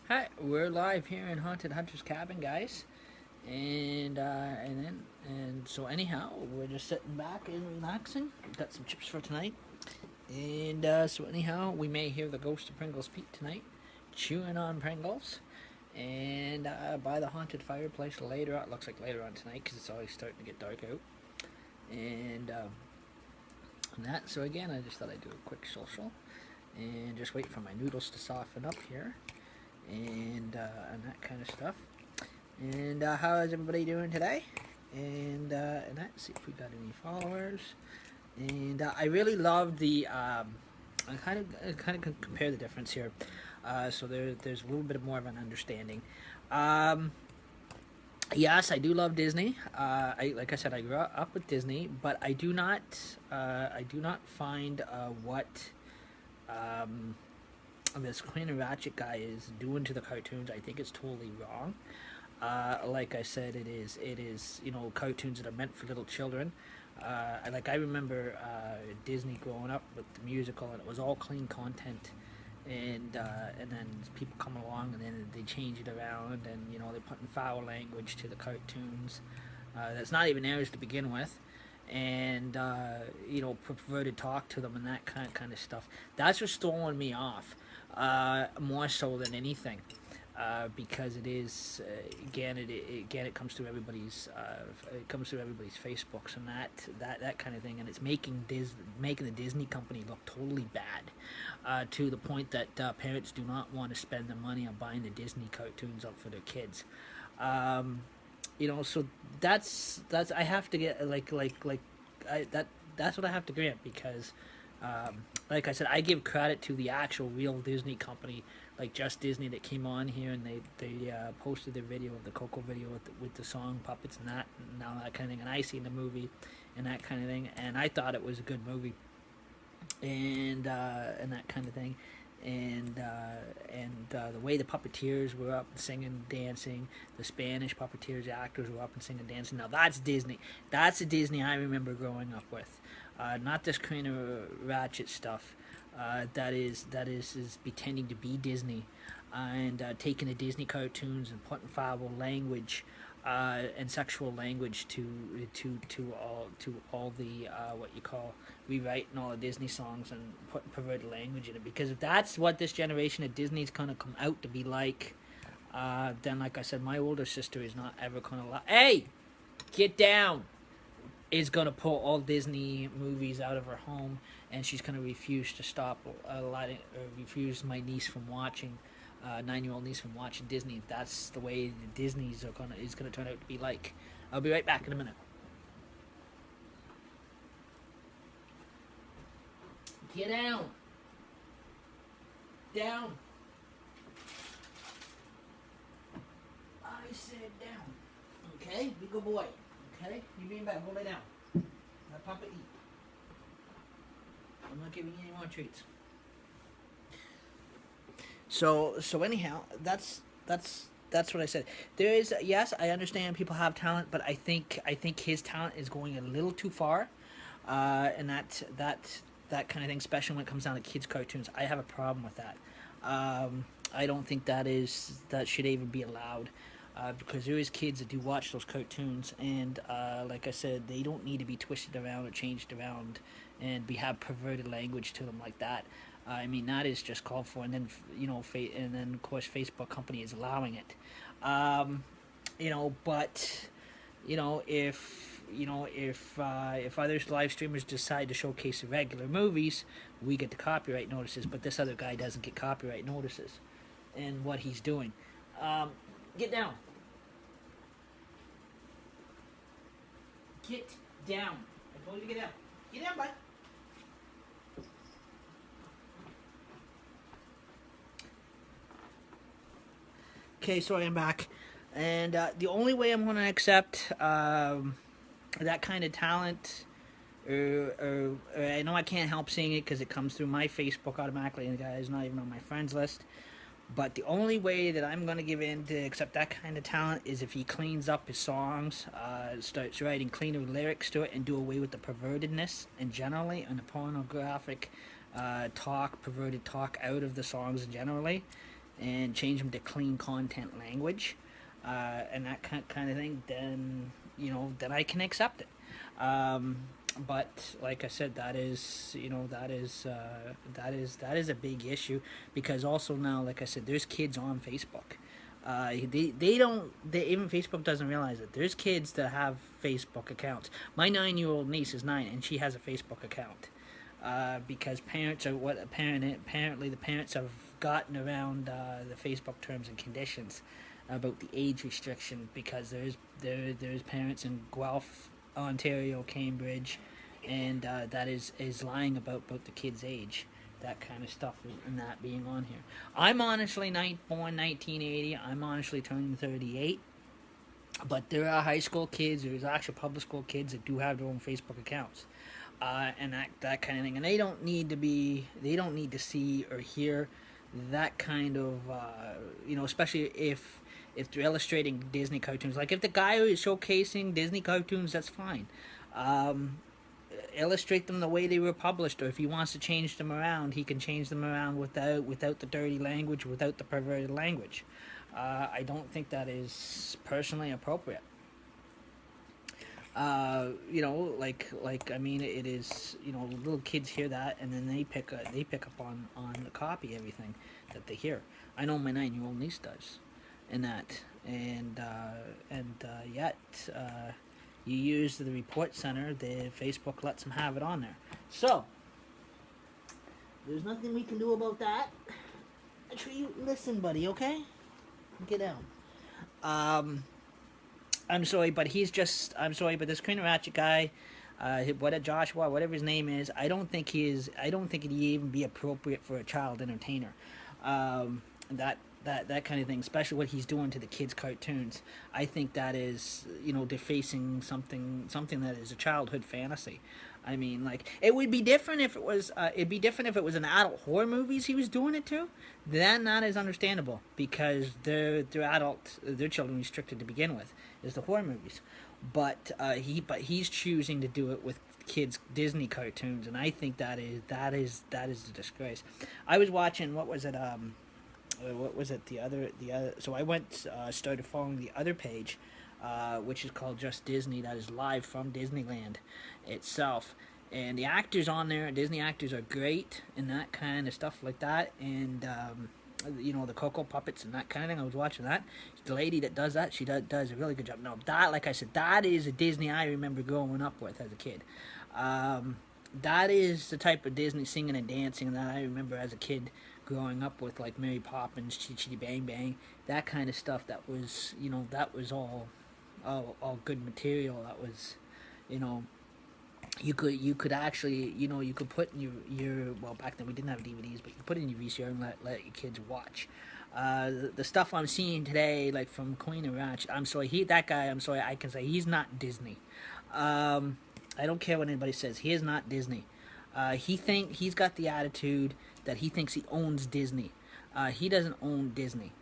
Hi, we're live here in Haunted Hunter's Cabin, guys, and so anyhow, we're just sitting back and relaxing. Got some chips for tonight, and so anyhow, we may hear the ghost of Pringles Pete tonight, chewing on Pringles, and by the haunted fireplace later on. It looks like later on tonight because it's always starting to get dark out, and that. So again, I just thought I'd do a quick social, and just wait for my noodles to soften up here and that kind of stuff. And how is everybody doing today? And that. See if we got any followers. And I really love the. I kind of compare the difference here. So there's a little bit more of an understanding. Yes, I do love Disney. Like I said, I grew up with Disney, but I do not find what this Queen and Ratchet guy is doing to the cartoons. I think it's totally wrong. Like I said, it is cartoons that are meant for little children. I remember Disney growing up with the musical, and it was all clean content. And then people come along and then they change it around, and they're putting foul language to the cartoons that's not even theirs to begin with, and perverted talk to them and that kind of stuff. That's what's throwing me off more so than anything. Because it is it comes through everybody's Facebooks and that kind of thing, and it's making the Disney company look totally bad, to the point that parents do not want to spend the money on buying the Disney cartoons up for their kids. So that's I have to get that's what I have to grant, because like I said, I give credit to the actual real Disney company, like Just Disney, that came on here and they posted their video of the Coco video with the song puppets and all that kind of thing, and I seen the movie and that kind of thing, and I thought it was a good movie, and that kind of thing, and the way the puppeteers were up singing, dancing, the Spanish puppeteers, the actors were up and singing, dancing. Now that's Disney. That's the Disney I remember growing up with. Not this kind of ratchet stuff. That is pretending to be Disney, and taking the Disney cartoons and putting foul language and sexual language to all the what you call rewriting all the Disney songs and putting perverted language in it. Because if that's what this generation of Disney's gonna come out to be like, then like I said, my older sister is not ever gonna hey, get down, is going to pull all Disney movies out of her home, and she's going to refuse to stop refuse my niece from watching, 9-year-old niece from watching Disney. If that's the way the Disney's is going to turn out to be like. I'll be right back in a minute. Get down. Down. I said down. Okay, be a good boy. Okay, you being back, go lay down. Let Papa eat. I'm not giving you any more treats. So anyhow, that's what I said. There is, yes, I understand people have talent, but I think his talent is going a little too far, and that kind of thing, especially when it comes down to kids' cartoons. I have a problem with that. I don't think that should even be allowed. Because there is kids that do watch those cartoons, and like I said, they don't need to be twisted around or changed around and have perverted language to them like that. I mean, that is just called for, and then and then of course Facebook company is allowing it. But if other live streamers decide to showcase the regular movies, we get the copyright notices, but this other guy doesn't get copyright notices, and what he's doing. Get down. Get down. I told you to get down. Get down, bud. Okay, so I'm back. And the only way I'm going to accept that kind of talent, or I know I can't help seeing it because it comes through my Facebook automatically, and the guy is not even on my friends list. But the only way that I'm going to give in to accept that kind of talent is if he cleans up his songs, starts writing cleaner lyrics to it, and do away with the pervertedness and generally, and the pornographic perverted talk out of the songs generally. and change them to clean content language, and that kind of thing, then then I can accept it. But like I said, that is a big issue, because also now, like I said, there's kids on Facebook. Even Facebook doesn't realize it. There's kids that have Facebook accounts. My 9-year-old niece is 9, and she has a Facebook account, because parents are apparently the parents have gotten around the Facebook terms and conditions about the age restriction, because there's parents in Guelph, Ontario, Cambridge, and that is lying about the kid's age, that kind of stuff, and that being on here. I'm honestly born 1980. I'm honestly turning 38. But there are high school kids, there's actual public school kids that do have their own Facebook accounts, and that kind of thing. And they don't need to see or hear that kind of, especially if they're illustrating Disney cartoons. Like, if the guy is showcasing Disney cartoons, that's fine. Illustrate them the way they were published, or if he wants to change them around, he can change them around without the dirty language, without the perverted language. I don't think that is personally appropriate. I mean, it is, little kids hear that, and then they pick up on the copy everything that they hear. I know my 9-year-old niece does, and that, and yet you use the report center, the Facebook lets them have it on there. So there's nothing we can do about that. Actually, listen, buddy, okay? Get down. I'm sorry, but this Queen Ratchet guy, Joshua, whatever his name is, I don't think he'd even be appropriate for a child entertainer. That kind of thing, especially what he's doing to the kids' cartoons. I think that is, defacing something that is a childhood fantasy. I mean, like, it would be different if it was an adult horror movies he was doing it to. Then that is understandable, because they're children restricted to begin with, is the horror movies. But he's choosing to do it with kids' Disney cartoons, and I think that is a disgrace. I was watching, what was it? So I started following the other page, which is called Just Disney, that is live from Disneyland itself. And the actors on there, Disney actors, are great, and that kind of stuff like that. And, the Coco puppets and that kind of thing. I was watching that. The lady that does that, she does a really good job. Now, that, like I said, that is a Disney I remember growing up with as a kid. That is the type of Disney singing and dancing that I remember as a kid growing up with, like Mary Poppins, Chitty Chitty Bang Bang, that kind of stuff. That was, that was all good material. That was, you could actually, you could put in your well, back then we didn't have DVDs, but you put in your VCR and let your kids watch. The stuff I'm seeing today, like from Queen and Ratchet, I'm sorry, I can say he's not Disney. I don't care what anybody says, he is not Disney. He's got the attitude that he thinks he owns Disney. He doesn't own Disney.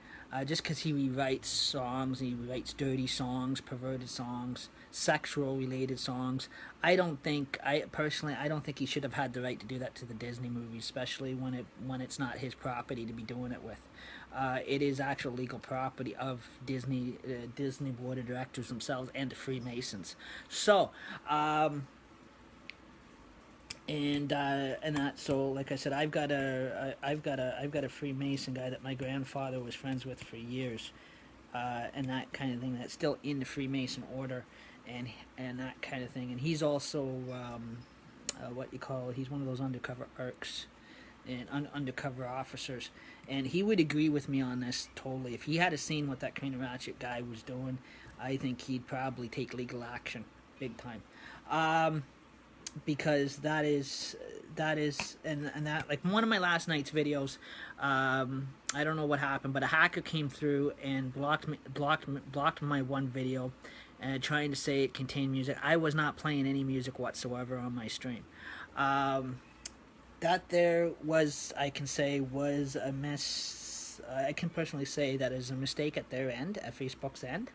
Just because he rewrites songs, he rewrites dirty songs, perverted songs, sexual related songs. I don't think he should have had the right to do that to the Disney movies, especially when it's not his property to be doing it with. It is actual legal property of Disney board of directors themselves and the Freemasons. So, so like I said, I've got a Freemason guy that my grandfather was friends with for years, and that kind of thing, that's still in the Freemason order, and that kind of thing. And he's also he's one of those undercover erks and undercover officers, and he would agree with me on this totally. If he had seen what that Queen and Ratchet guy was doing, I think he'd probably take legal action big time. Because that is and that, like, one of my last night's videos, I don't know what happened, but a hacker came through and blocked my one video, trying to say it contained music. I was not playing any music whatsoever on my stream. That there was, I can say, was a miss. I can personally say that is a mistake at their end, at Facebook's end.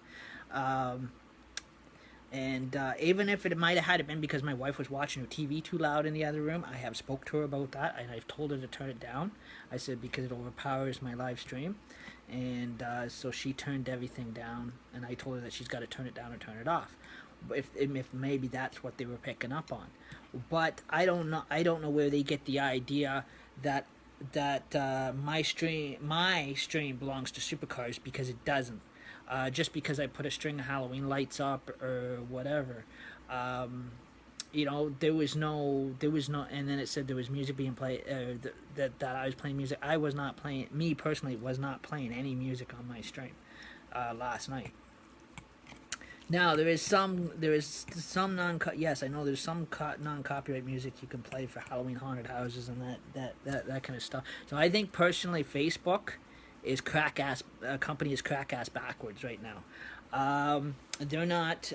And even if it might have had been because my wife was watching her TV too loud in the other room, I have spoke to her about that, and I've told her to turn it down. I said because it overpowers my live stream, and so she turned everything down, and I told her that she's got to turn it down or turn it off. If maybe that's what they were picking up on, but I don't know. I don't know where they get the idea that my stream belongs to Supercars, because it doesn't. Just because I put a string of Halloween lights up or whatever. You know, there was no, and then it said there was music being played, that I was playing music. I was not playing, me personally was not playing any music on my stream last night. Now there is some yes, I know there's some non-copyright music you can play for Halloween haunted houses and that kind of stuff. So I think personally Facebook is company is crack ass backwards right now. They're not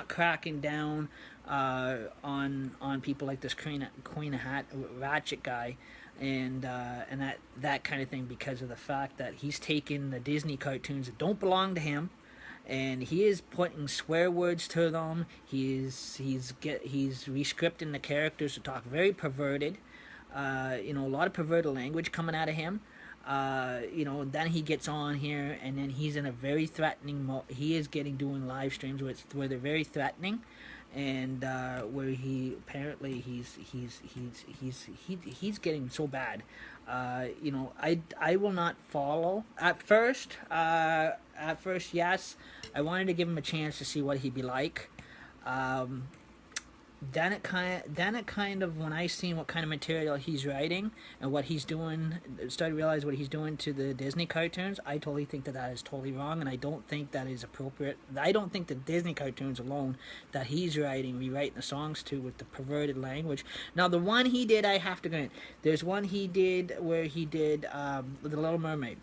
cracking down on people like this Queen of Hat Ratchet guy, and that kind of thing, because of the fact that he's taken the Disney cartoons that don't belong to him, and he is putting swear words to them. He's re-scripting the characters to talk very perverted. You know, a lot of perverted language coming out of him. You know, then he gets on here, and then he's in a very threatening he is doing live streams where they're very threatening, and where he apparently he's getting so bad. You know, I will not follow at first. Yes, I wanted to give him a chance to see what he'd be like. Then it kind of when I seen what kind of material he's writing and what he's doing, started to realize what he's doing to the Disney cartoons. I totally think that is totally wrong, and I don't think that is appropriate. I don't think the Disney cartoons alone that he's rewriting the songs to with the perverted language. Now the one he did, I have to grant, there's one he did where he did The Little Mermaid.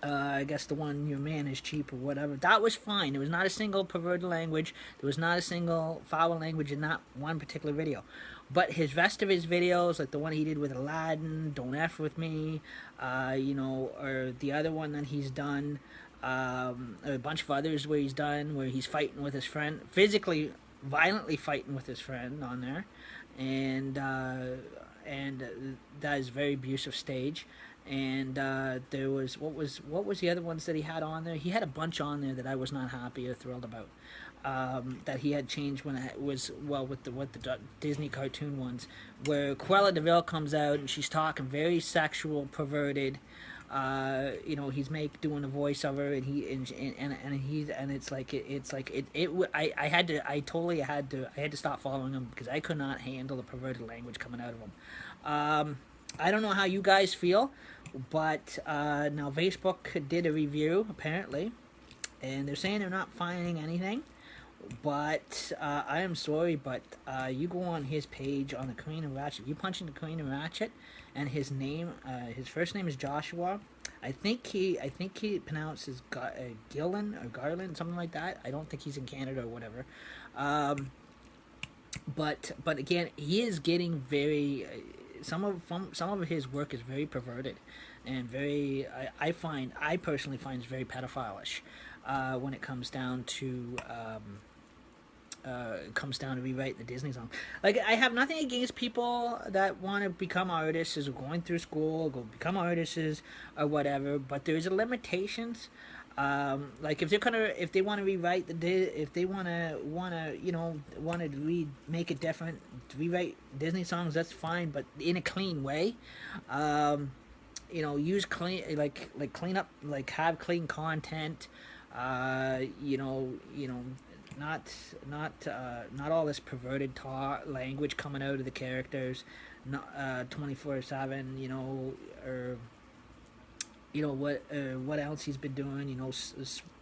I guess the one, your man is cheap or whatever. That was fine. There was not a single perverted language. There was not a single foul language in that one particular video. But his rest of his videos, like the one he did with Aladdin, Don't F With Me, you know, or the other one that he's done, a bunch of others where he's fighting with his friend, physically, violently fighting with his friend on there. And that is very abusive stage. And there was what was the other ones that he had on there? He had a bunch on there that I was not happy or thrilled about. That he had changed when it was with the Disney cartoon ones, where Cruella de Vil comes out and she's talking very sexual, perverted. You know, he's doing a voiceover, and it's like I totally had to stop following him because I could not handle the perverted language coming out of him. I don't know how you guys feel, but now Facebook did a review, apparently, and they're saying they're not finding anything, but I am sorry, but you go on his page on the Queen and Ratchet, you punch into Queen and Ratchet, and his name, his first name is Joshua. I think he pronounces Gillen or Garland, something like that. I don't think he's in Canada or whatever. But again, he is getting very... Some of his work is very perverted, and very I personally find is very pedophile-ish when it comes down to rewrite the Disney song. Like, I have nothing against people that want to become artists, or going through school, go become artists or whatever, but there's limitations. Like if they want to rewrite if they want to make it different, rewrite Disney songs, that's fine, but in a clean way. You know, use clean, like clean up, like have clean content. You know, not all this perverted language coming out of the characters, not 24/7. You know, or you know what else he's been doing, you know,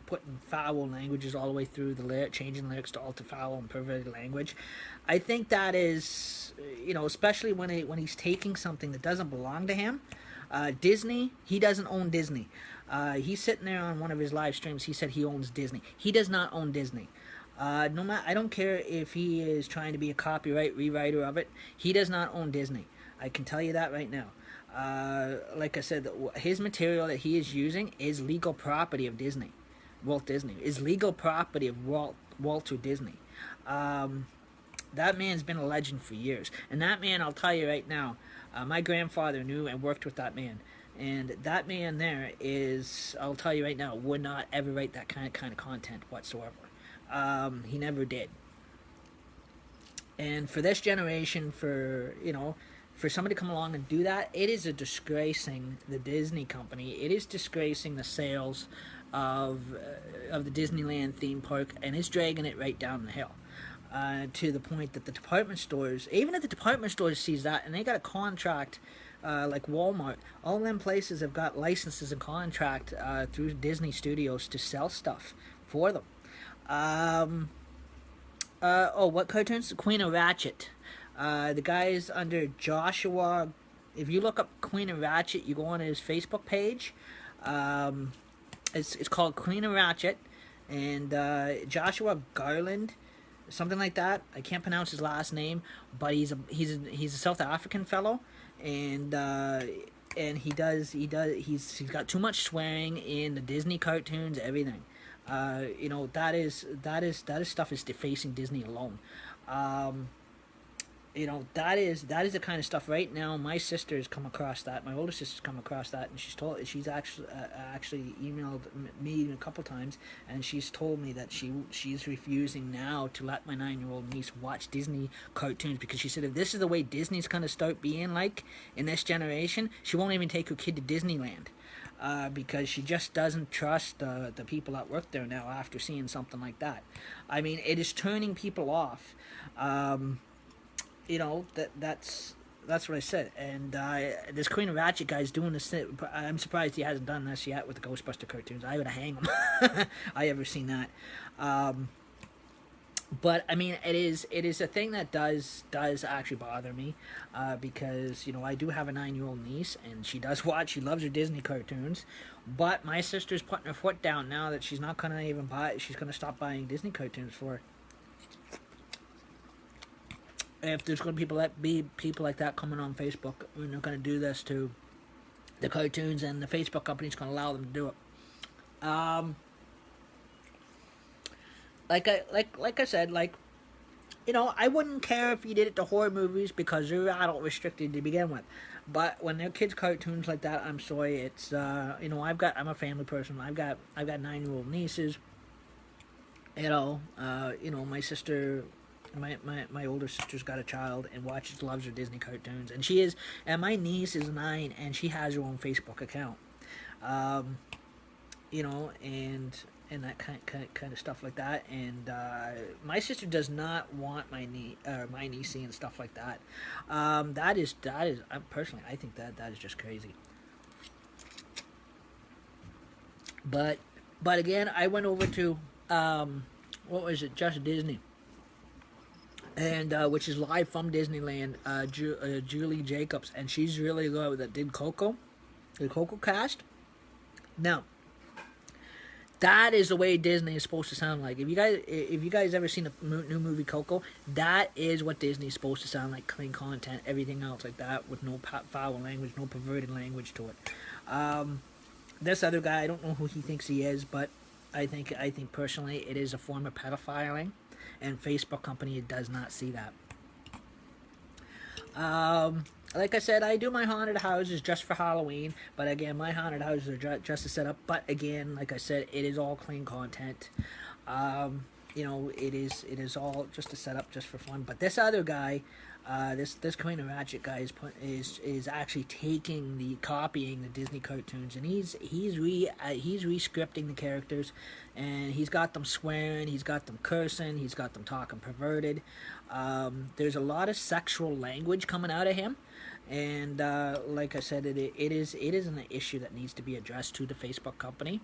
putting foul languages all the way through the changing lyrics to alter foul and perverted language. I think that is, you know, especially when he's taking something that doesn't belong to him. Disney, he doesn't own Disney. He's sitting there on one of his live streams, he said he owns Disney. He does not own Disney. I don't care if he is trying to be a copyright rewriter of it. He does not own Disney. I can tell you that right now. Like I said, his material that he is using is legal property of Disney. Walt Disney is legal property of Walter Disney. That man's been a legend for years, and that man, I'll tell you right now, my grandfather knew and worked with that man. And that man there is, I'll tell you right now, would not ever write that kind of content whatsoever. He never did. And for this generation, for somebody to come along and do that, it is a disgracing the Disney company. It is disgracing the sales of the Disneyland theme park, and it's dragging it right down the hill. To the point that the department stores, even if the department stores sees that, and they got a contract like Walmart, all them places have got licenses and contract through Disney Studios to sell stuff for them. What cartoons? Queen of Ratchet. The guys under Joshua. If you look up Queen of Ratchet, you go on his Facebook page. It's called Queen of Ratchet, and Joshua Garland, something like that. I can't pronounce his last name, but he's a South African fellow, and he's got too much swearing in the Disney cartoons, everything. That stuff is defacing Disney alone. That is the kind of stuff right now. My sister's come across that. My older sister's come across that, and she's actually emailed me a couple times, and she's told me that she's refusing now to let my 9-year-old niece watch Disney cartoons, because she said if this is the way Disney's gonna start being like in this generation, she won't even take her kid to Disneyland. Because she just doesn't trust the people that work there now after seeing something like that. I mean, it is turning people off. That's what I said. And this Queen of Ratchet guy's doing this thing. I'm surprised he hasn't done this yet with the Ghostbuster cartoons. I would hang him. I ever seen that. But I mean, it is a thing that does actually bother me, because I do have a 9-year-old niece, and she loves her Disney cartoons, but my sister's putting her foot down now that she's not gonna even she's gonna stop buying Disney cartoons for her. If there's gonna be people like that coming on Facebook, and they're gonna do this to the cartoons, and the Facebook company's gonna allow them to do it. Like I said, I wouldn't care if you did it to horror movies because they're adult restricted to begin with. But when they're kids cartoons like that, I'm sorry. It's I'm a family person. I've got 9-year-old nieces. My sister, my older sister's got a child and loves her Disney cartoons, and my niece is 9 and she has her own Facebook account. And that kind of stuff like that, and my sister does not want my niece seeing stuff like that. That is personally, I think that is just crazy. But again, I went over to what was it, Just Disney, and which is live from Disneyland. Julie Jacobs, and she's really good. That did Coco, the Coco cast. Now, that is the way Disney is supposed to sound like. If you guys ever seen the new movie Coco, that is what Disney is supposed to sound like. Clean content, everything else like that, with no foul language, no perverted language to it. This other guy, I don't know who he thinks he is, but I think personally it is a form of pedophiling, and Facebook company does not see that. Like I said, I do my haunted houses just for Halloween, but again, my haunted houses are just a setup. But again, like I said, it is all clean content. It is all just a setup, just for fun. But this other guy, this Queen of Ratchet guy is actually copying the Disney cartoons, and he's re-scripting the characters, and he's got them swearing, he's got them cursing, he's got them talking perverted. There's a lot of sexual language coming out of him, and like I said, it is an issue that needs to be addressed to the Facebook company.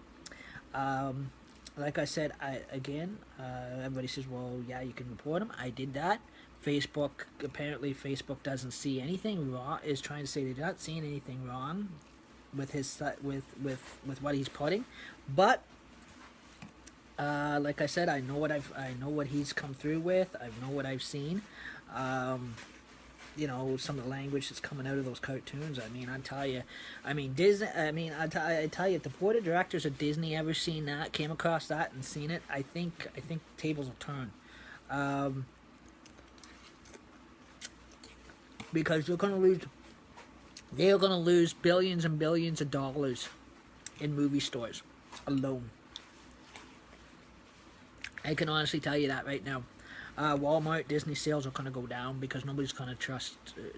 Like I said, everybody says, well, yeah, you can report him. I did that. Apparently Facebook doesn't see anything wrong, is trying to say they're not seeing anything wrong with his with what he's putting, but like I said, I know what he's come through with. I know what I've seen. you know, some of the language that's coming out of those cartoons. I mean, I tell you, I mean Disney. I mean, I tell you, if the board of directors of Disney ever seen that, came across that, and seen it, I think tables will turn, because they are gonna lose billions and billions of dollars in movie stores alone. I can honestly tell you that right now. Walmart, Disney sales are going to go down because nobody's going to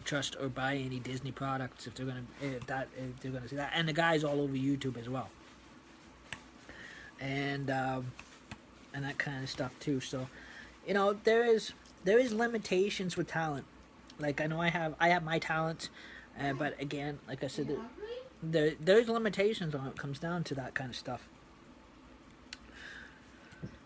trust or buy any Disney products if they're going to see that. And the guys all over YouTube as well, and that kind of stuff too. So, you know, there is limitations with talent. Like, I know I have my talent, but again, like I said, there's limitations when it comes down to that kind of stuff.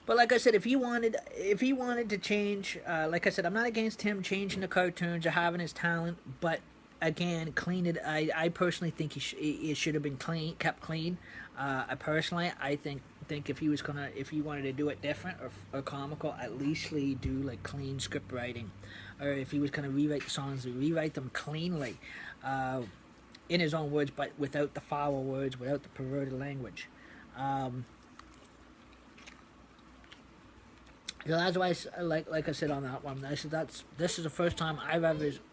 But like I said, if he wanted to change, like I said, I'm not against him changing the cartoons or having his talent, but again, clean it. I personally think it should have been kept clean. I think if he wanted to do it different or comical, at least do like clean script writing, or if he was gonna rewrite the songs, rewrite them cleanly, in his own words, but without the foul words, without the perverted language. So that's why, like I said on that one, I said this is the first time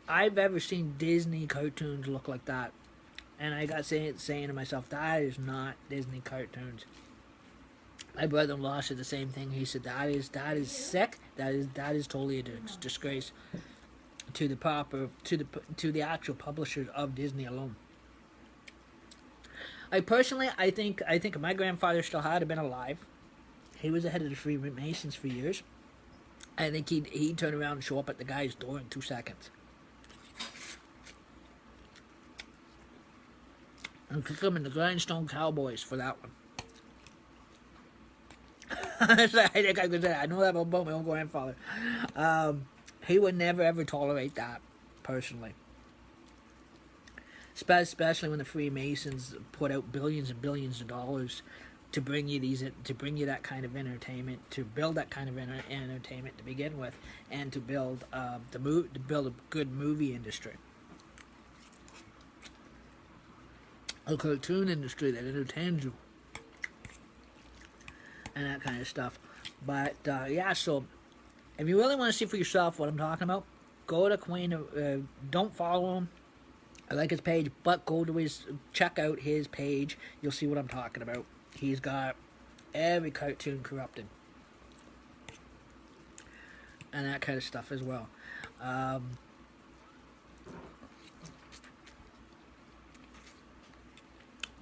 I've ever seen Disney cartoons look like that, and I got saying to myself, that is not Disney cartoons. My brother-in-law said the same thing. He said that is sick. That is totally a disgrace to the actual publishers of Disney alone. I think if my grandfather still had been alive, he was the head of the Freemasons for years. I think he'd turn around and show up at the guy's door in 2 seconds. And kick him in the Grindstone Cowboys for that one. I think I could say that. I know that about my own grandfather. He would never ever tolerate that, personally. Especially when the Freemasons put out billions and billions of dollars to bring you that kind of entertainment, to build that kind of entertainment to begin with, and to build a good movie industry, a cartoon industry that entertains you, and that kind of stuff. But yeah, so if you really want to see for yourself what I'm talking about, go to Queen. Don't follow him. I like his page, but check out his page. You'll see what I'm talking about. He's got every cartoon corrupted, and that kind of stuff as well.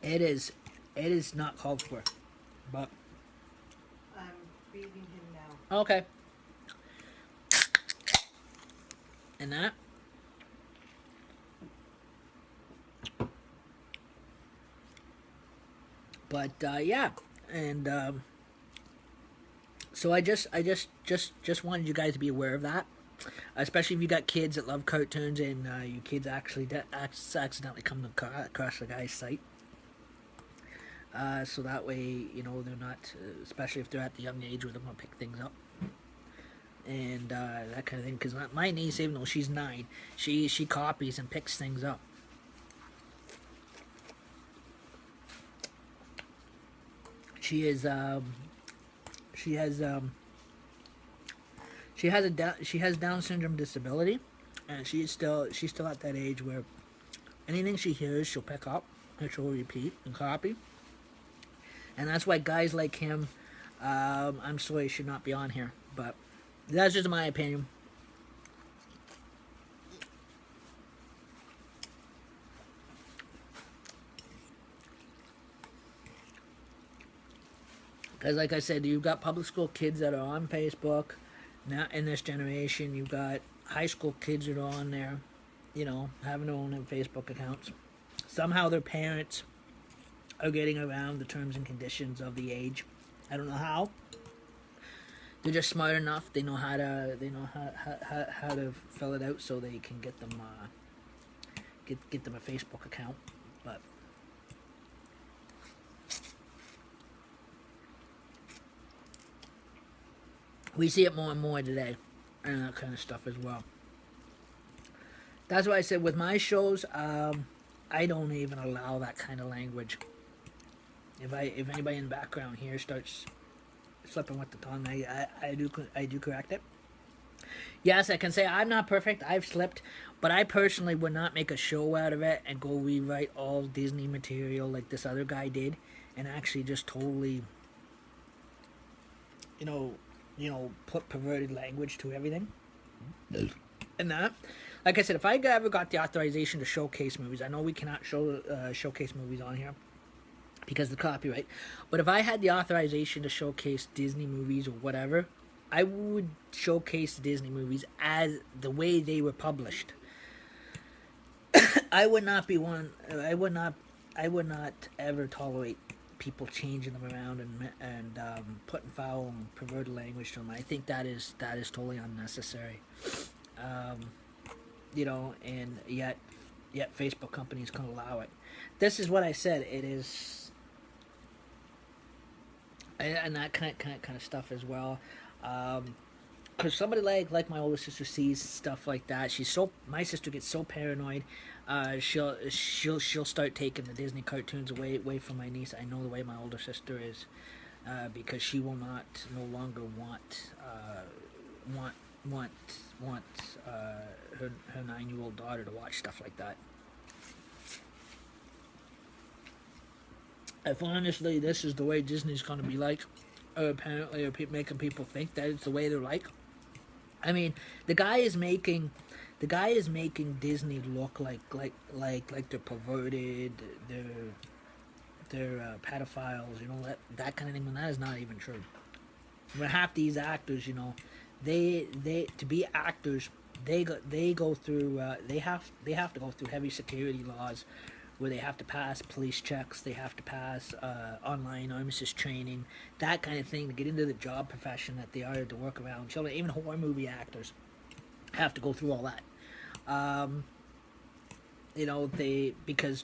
It is not called for, but I'm feeding him now. okay. And that. But yeah, and so I just wanted you guys to be aware of that, especially if you got kids that love cartoons and your kids actually accidentally come across the guy's site. So that way, you know, they're not, especially if they're at the young age where they're gonna pick things up and that kind of thing. Because my niece, even though she's 9, she copies and picks things up. She has Down syndrome disability, and she's still at that age where anything she hears she'll pick up and she'll repeat and copy, and that's why guys like him, I'm sorry, should not be on here, but that's just my opinion. Because like I said, you've got public school kids that are on Facebook. Now in this generation, you've got high school kids that are on there, you know, having their own Facebook accounts. Somehow their parents are getting around the terms and conditions of the age. I don't know how. They're just smart enough. They know how to fill it out so they can get them get them a Facebook account. But we see it more and more today, and that kind of stuff as well. That's why I said with my shows, I don't even allow that kind of language. If anybody in the background here starts slipping with the tongue, I do correct it. Yes, I can say I'm not perfect. I've slipped, but I personally would not make a show out of it and go rewrite all Disney material like this other guy did, and actually just totally, put perverted language to everything. And that, like I said, if I ever got the authorization to showcase movies, I know we cannot showcase movies on here because of the copyright. But if I had the authorization to showcase Disney movies or whatever, I would showcase Disney movies as the way they were published. I would not be one. I would not ever tolerate people changing them around and putting foul and perverted language to them. I think that is totally unnecessary. And yet Facebook companies can allow it. This is what I said. It is, and that kind of stuff as well. Because somebody like my older sister sees stuff like that. My sister gets so paranoid. She'll start taking the Disney cartoons away from my niece. I know the way my older sister is, because she will no longer want her 9-year-old daughter to watch stuff like that. If honestly this is the way Disney's going to be like, or apparently are making people think that it's the way they're like. I mean, the guy is making Disney look like they're perverted, they're pedophiles, that kind of thing. When that is not even true. When half these actors, they to be actors, they go through they have to go through heavy security laws, where they have to pass police checks, they have to pass online armistice training, that kind of thing, to get into the job profession that they are, to work around children. Even horror movie actors have to go through all that. Because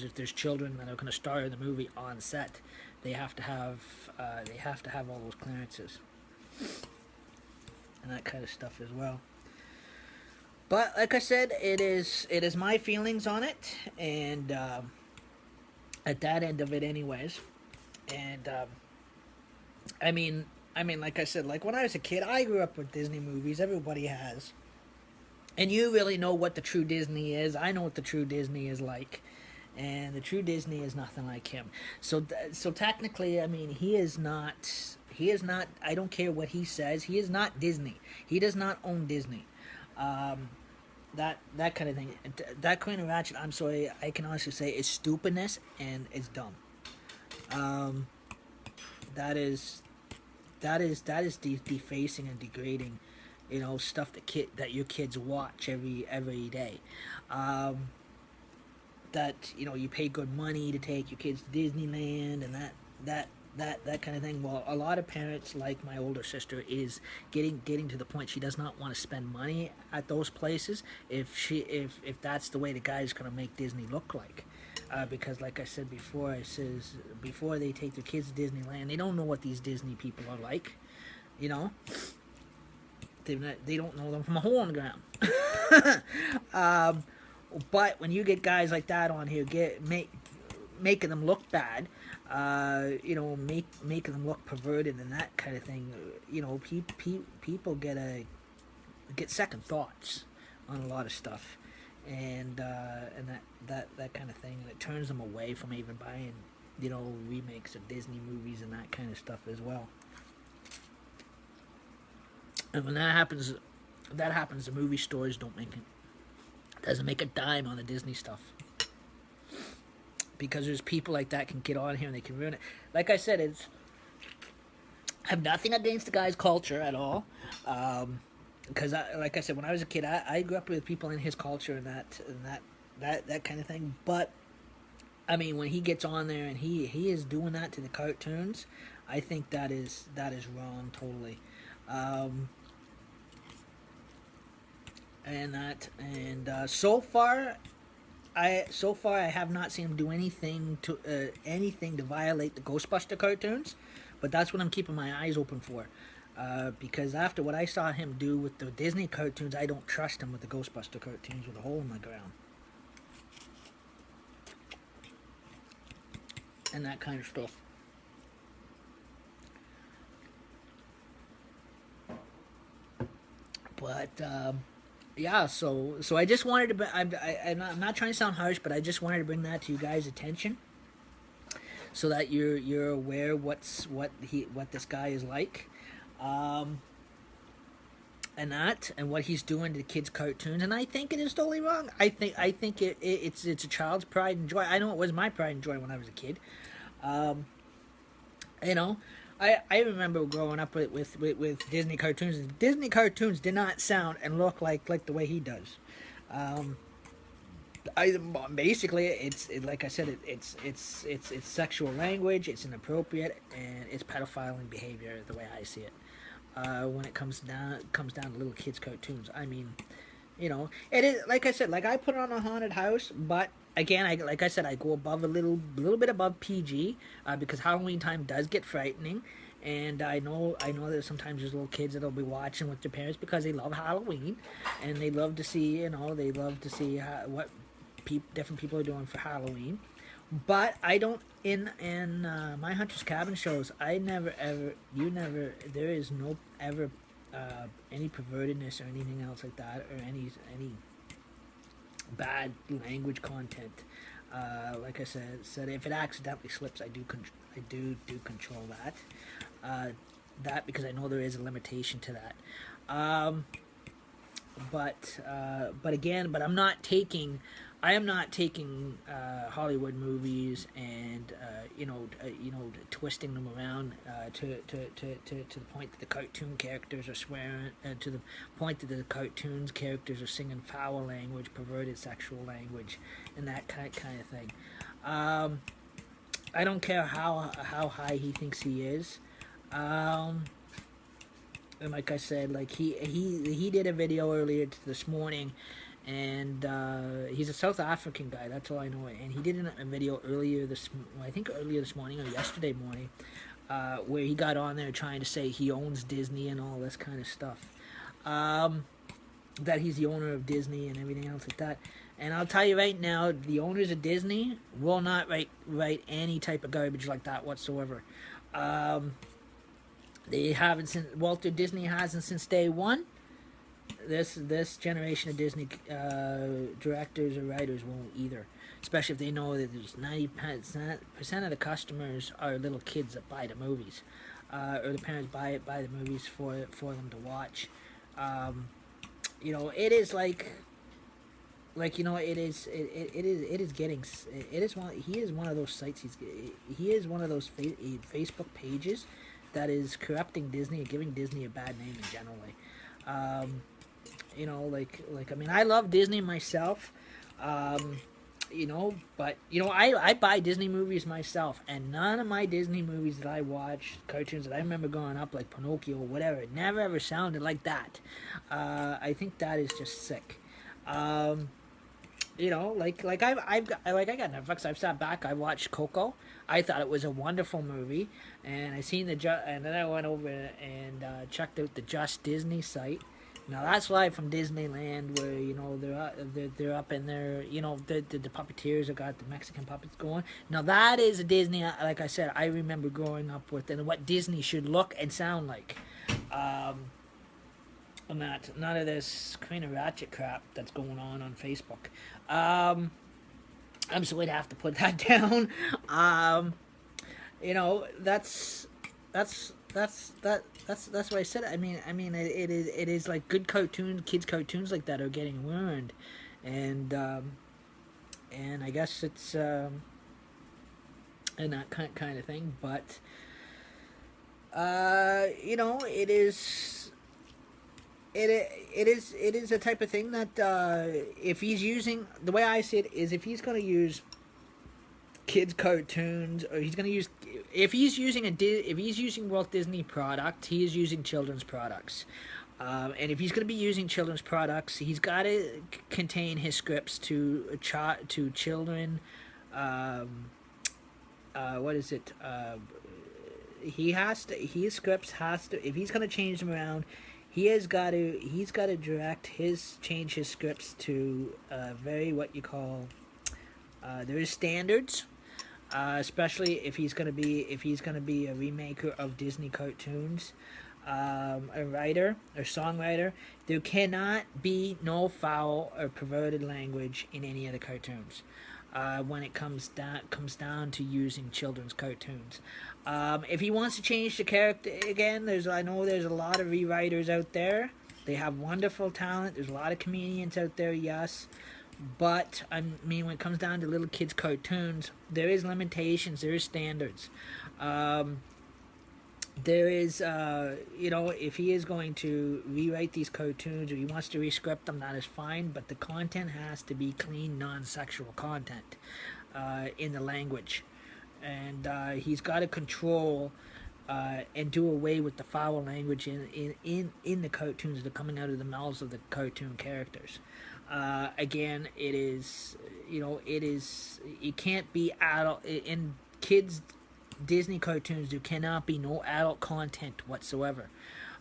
if there's children that are going to star in the movie on set, they have to have all those clearances and that kind of stuff as well. But like I said, it is my feelings on it, and at that end of it, anyways. And I mean, like I said, like when I was a kid, I grew up with Disney movies. Everybody has, and you really know what the true Disney is. I know what the true Disney is like, and the true Disney is nothing like him. So technically, I mean, he is not. I don't care what he says. He is not Disney. He does not own Disney. That kind of thing. That kind of Ratchet, I'm sorry, I can honestly say, is stupidness and it's dumb. That is defacing and degrading, stuff that your kids watch every day. That you pay good money to take your kids to Disneyland and that kind of thing. Well, a lot of parents, like my older sister, is getting to the point she does not want to spend money at those places if that's the way the guy's going to make Disney look like. Because like I said before, before they take their kids to Disneyland, they don't know what these Disney people are like. They don't know them from a hole in the ground. But when you get guys like that on here, making them look bad, making them look perverted and that kind of thing, people get second thoughts on a lot of stuff, and that kind of thing, and it turns them away from even buying, remakes of Disney movies and that kind of stuff as well. And when that happens, the movie stores don't make it. Doesn't make a dime on the Disney stuff. Because there's people like that can get on here and they can ruin it. Like I said, I have nothing against the guy's culture at all. Because, like I said, when I was a kid, I grew up with people in his culture and that kind of thing. But, I mean, when he gets on there and he is doing that to the cartoons, I think that is wrong totally. So far I have not seen him do anything to violate the Ghostbuster cartoons, but that's what I'm keeping my eyes open for. Because after what I saw him do with the Disney cartoons, I don't trust him with the Ghostbuster cartoons with a hole in the ground. And that kind of stuff. But yeah, so I just wanted to. I'm not trying to sound harsh, but I just wanted to bring that to you guys' attention, so that you're aware what this guy is like, and what he's doing to kids' cartoons. And I think it is totally wrong. I think it's a child's pride and joy. I know it was my pride and joy when I was a kid. You know, I remember growing up with Disney cartoons. Disney cartoons did not sound and look like the way he does. Basically it's like I said, it's sexual language, it's inappropriate, and it's pedophiling behavior the way I see it. When it comes down to little kids cartoons. I mean, you know, it is like I said, like I put on a haunted house, but again, like I said, I go above a little bit above PG, because Halloween time does get frightening, and I know that sometimes there's little kids that'll be watching with their parents because they love Halloween, and they love to see, what different people are doing for Halloween. But I don't, in my Hunter's Cabin shows, there is no ever any pervertedness or anything else like that, or any bad language content. Like I said, if it accidentally slips, I do control that because I know there is a limitation to that. But I am not taking Hollywood movies and twisting them around to the point that the cartoon characters are swearing, to the point that the cartoons characters are singing foul language, perverted sexual language, and that kind of thing. I don't care how high he thinks he is. And like I said, like he did a video earlier this morning, and he's a South African guy. That's all I know. And he did a video earlier this morning or yesterday morning, where he got on there trying to say he owns Disney and all this kind of stuff. That he's the owner of Disney and everything else like that. And I'll tell you right now, the owners of Disney will not write any type of garbage like that whatsoever. They haven't since Walter Disney hasn't since day one. This generation of Disney directors or writers won't either, especially if they know that there's 90% of the customers are little kids that buy the movies, or the parents buy the movies for them to watch. It is he is one of those sites. He is one of those Facebook pages that is corrupting Disney and giving Disney a bad name generally. I mean, I love Disney myself, but I buy Disney movies myself, and none of my Disney movies that I watch, cartoons that I remember growing up, like Pinocchio or whatever, it never ever sounded like that. I think that is just sick. I got Netflix. I've sat back. I watched Coco. I thought it was a wonderful movie, and and then I went over and checked out the Just Disney site. Now that's live from Disneyland, where they're up in there. The puppeteers have got the Mexican puppets going. Now that is a Disney. Like I said, I remember growing up with and what Disney should look and sound like. None of this kind of ratchet crap that's going on Facebook. I'm sorry to have to put that down. That's why I said it. I mean, it is like good cartoons, kids cartoons like that are getting ruined, and I guess it's and that kind of thing. But it is. It is a type of thing that if he's using, the way I see it is, if he's going to use kids cartoons, or if he's using Walt Disney product, he is using children's products. And if he's going to be using children's products, he's got to contain his scripts to children. his scripts has to, if he's going to change them around, he's got to change his scripts to very, what you call, there's standards, especially if he's going to be a remaker of Disney cartoons, a writer or songwriter. There cannot be no foul or perverted language in any of the cartoons. When it comes down to using children's cartoons, if he wants to change the character again, I know there's a lot of rewriters out there. They have wonderful talent. There's a lot of comedians out there, yes. But I mean, when it comes down to little kids' cartoons, there is limitations. There is standards. There is, if he is going to rewrite these cartoons or he wants to rescript them, that is fine. But the content has to be clean, non-sexual content in the language, and he's got to control and do away with the foul language in the cartoons that are coming out of the mouths of the cartoon characters. Again, it can't be adult in kids. Disney cartoons, there cannot be no adult content whatsoever.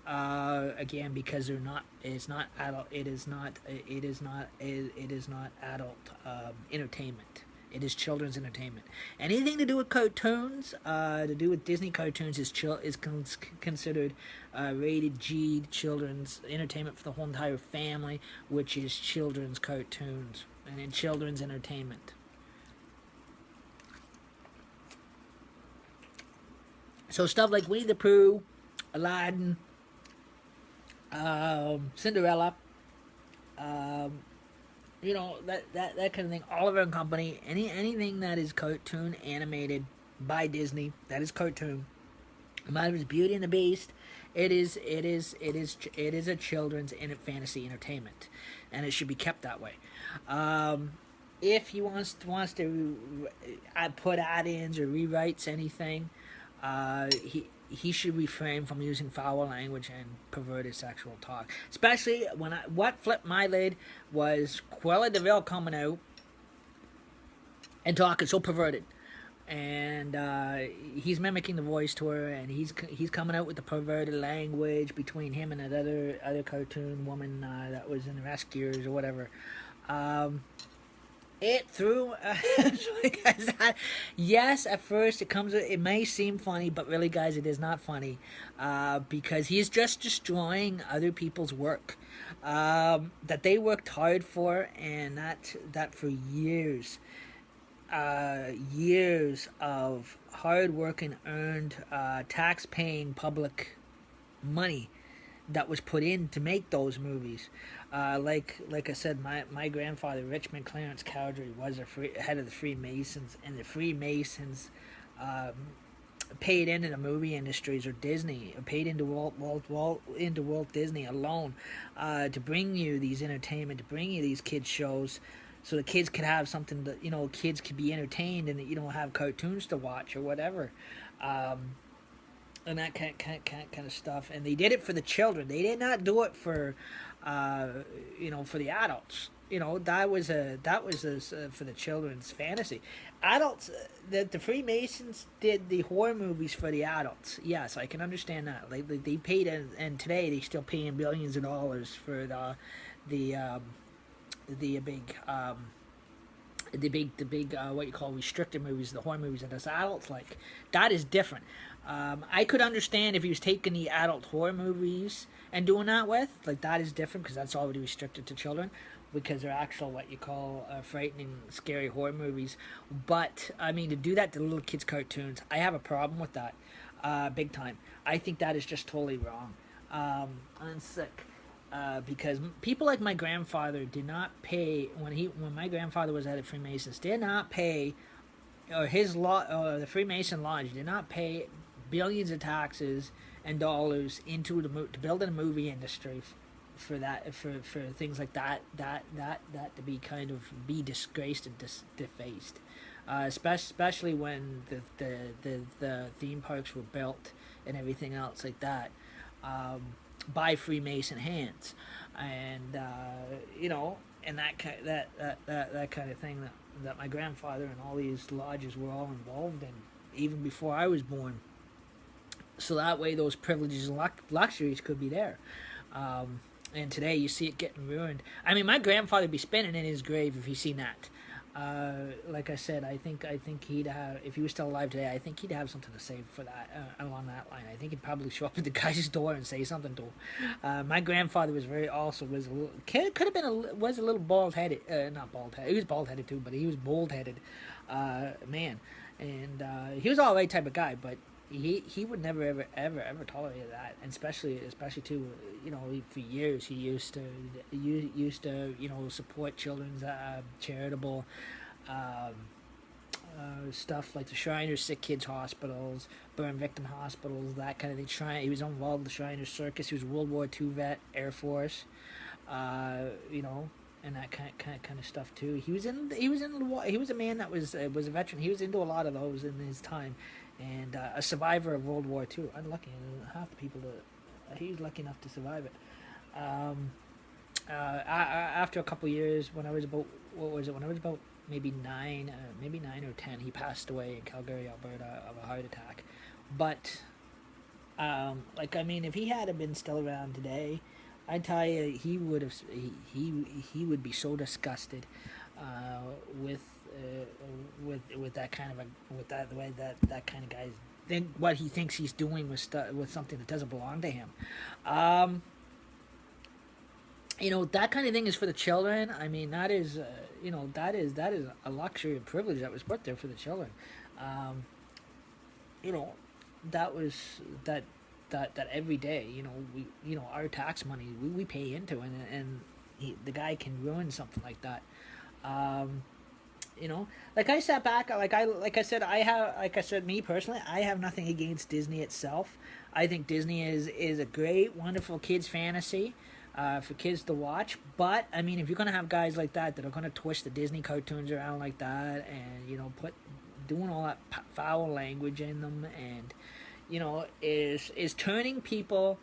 Again, because it's not adult. It is not adult entertainment. It is children's entertainment. Anything to do with cartoons, to do with Disney cartoons, is considered rated G, children's entertainment for the whole entire family, which is children's cartoons and in children's entertainment. So stuff like Winnie the Pooh, Aladdin, Cinderella, that kind of thing. Oliver and Company, anything that is cartoon animated by Disney, that is cartoon. No matter if it's Beauty and the Beast, it is a children's fantasy entertainment, and it should be kept that way. If he wants to put add-ins or rewrites anything, he should refrain from using foul language and perverted sexual talk. Especially what flipped my lid was Cruella de Vil coming out and talking so perverted, and he's mimicking the voice to her, and he's coming out with the perverted language between him and that other cartoon woman that was in the Rescuers or whatever. It threw, guys, yes, at first it may seem funny, but really, guys, it is not funny, because he is just destroying other people's work, that they worked hard for, and that for years of hard work and earned, tax-paying public money that was put in to make those movies. Like I said, my grandfather, Richmond Clarence Cowdery, was head of the Freemasons, and the Freemasons paid into the movie industries, or Disney, paid into Walt Disney alone, to bring you these entertainment, to bring you these kids shows, so the kids could have something that, kids could be entertained, and have cartoons to watch or whatever. And that kind of stuff, and they did it for the children. They did not do it for, for the adults. That was for the children's fantasy. Adults, the Freemasons did the horror movies for the adults. Yes, I can understand that. They paid, and today they still paying billions of dollars for the big what you call restricted movies, the horror movies that us adults like. That is different. I could understand if he was taking the adult horror movies and doing that with, that is different, because that's already restricted to children, because they're actual, what you call, frightening, scary horror movies. But, I mean, to do that to little kids' cartoons, I have a problem with that, big time. I think that is just totally wrong. I'm sick. Because people like my grandfather did not pay, when my grandfather was at the Freemasons, did not pay, or the Freemason Lodge did not pay billions of taxes and dollars to build a movie industry for things like that to be disgraced and defaced, especially when the theme parks were built and everything else like that, by Freemason hands, and and that kind of thing that my grandfather and all these lodges were all involved in, even before I was born. so that way those privileges and luxuries could be there. And today you see it getting ruined. I mean, my grandfather would be spinning in his grave if he seen that. Like I said, I think he'd have, if he was still alive today, I think he'd have something to say for that, along that line. I think he'd probably show up at the guy's door and say something to him. My grandfather was was a little kid, could have been was a little bald headed, not bald headed. He was bald headed too, but he was bald headed, man, and he was all right type of guy, but he would never ever tolerate that, and especially too, you know, for years he used to you know, support children's charitable um, stuff like the Shriners Sick Kids Hospitals, burn victim hospitals, that kind of thing. He was involved with the Shriners Circus. He was a World War II vet, Air Force, you know, and that kind of stuff too. He was a man that was a veteran. He was into a lot of those in his time, and a survivor of World War II. Unlucky, half the people that he was lucky enough to survive it. After a couple years, when I was about, what was it? When I was about maybe 9 or 10, he passed away in Calgary, Alberta, of a heart attack. But like, I mean, if he had been still around today, I tell you, he would have. He would be so disgusted with that kind of the way that kind of guy think what he thinks he's doing with something that doesn't belong to him. You know, that kind of thing is for the children. I mean, that is you know, that is a luxury and privilege that was put there for the children. You know, that was that every day, you know, our tax money we pay into, and the guy can ruin something like that. You know, like I sat back, like I said, me personally, I have nothing against Disney itself. I think Disney is a great, wonderful kids fantasy for kids to watch. But I mean, if you're gonna have guys like that are gonna twist the Disney cartoons around like that, and you know, doing all that foul language in them, and you know, is turning people,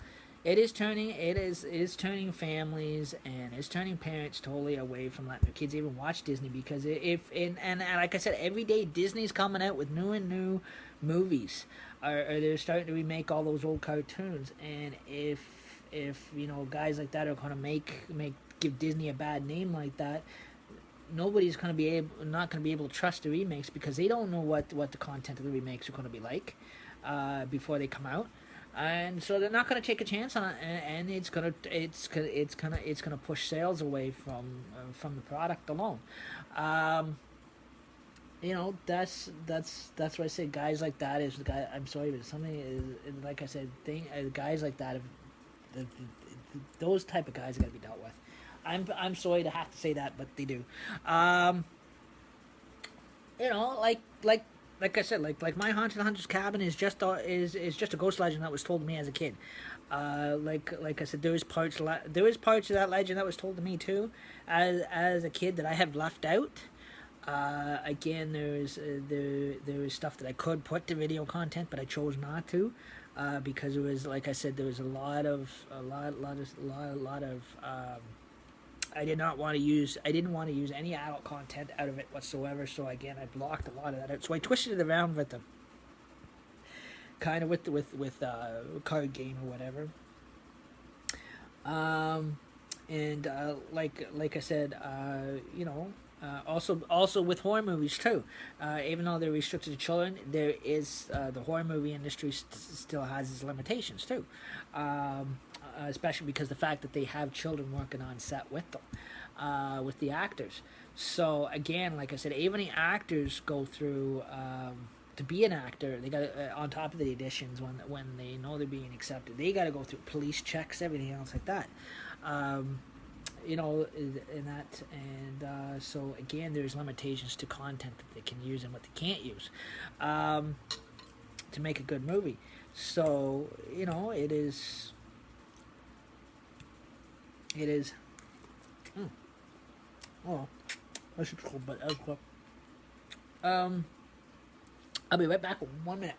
is turning families, and is turning parents totally away from letting their kids even watch Disney, because and like I said, every day Disney's coming out with new movies, or they're starting to remake all those old cartoons, and if you know, guys like that are going to give Disney a bad name like that, nobody's going to be able to trust the remakes, because they don't know what the content of the remakes are going to be like before they come out, and so they're not going to take a chance on it, and it's gonna push sales away from the product alone. You know, that's what I say. Guys like that is the guy. I'm sorry, but something is, like I said, guys like that, those type of guys are got to be dealt with. I'm sorry to have to say that, but they do. You know, like I said, like my Haunted Hunter's Cabin is just a ghost legend that was told to me as a kid. Like I said, there is parts of that legend that was told to me too, as a kid, that I have left out. Again, there was stuff that I could put to video content, but I chose not to, because it was, like I said, there was a lot of I didn't want to use any adult content out of it whatsoever. So again, I blocked a lot of that out. So I twisted it around with the kind of with card game or whatever. And like I said, you know, also with horror movies too. Even though they're restricted to children, there is the horror movie industry still has its limitations too. Especially because the fact that they have children working on set with them, with the actors. So again, like I said, even the actors go through to be an actor. They got on top of the auditions, when they know they're being accepted, they got to go through police checks, everything else like that. You know, and that, and so again, there's limitations to content that they can use and what they can't use to make a good movie. So you know, it is. Oh, I should cool, but as well. I'll be right back in 1 minute.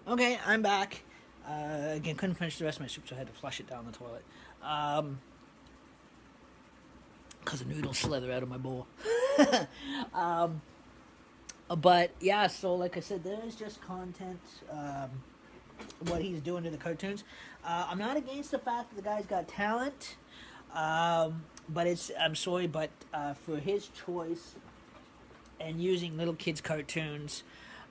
Okay, I'm back. Again, couldn't finish the rest of my soup, so I had to flush it down the toilet. Because the noodles slither out of my bowl. But yeah, so like I said, there is just content. What he's doing to the cartoons. I'm not against the fact that the guy's got talent. But I'm sorry, but for his choice and using little kids' cartoons,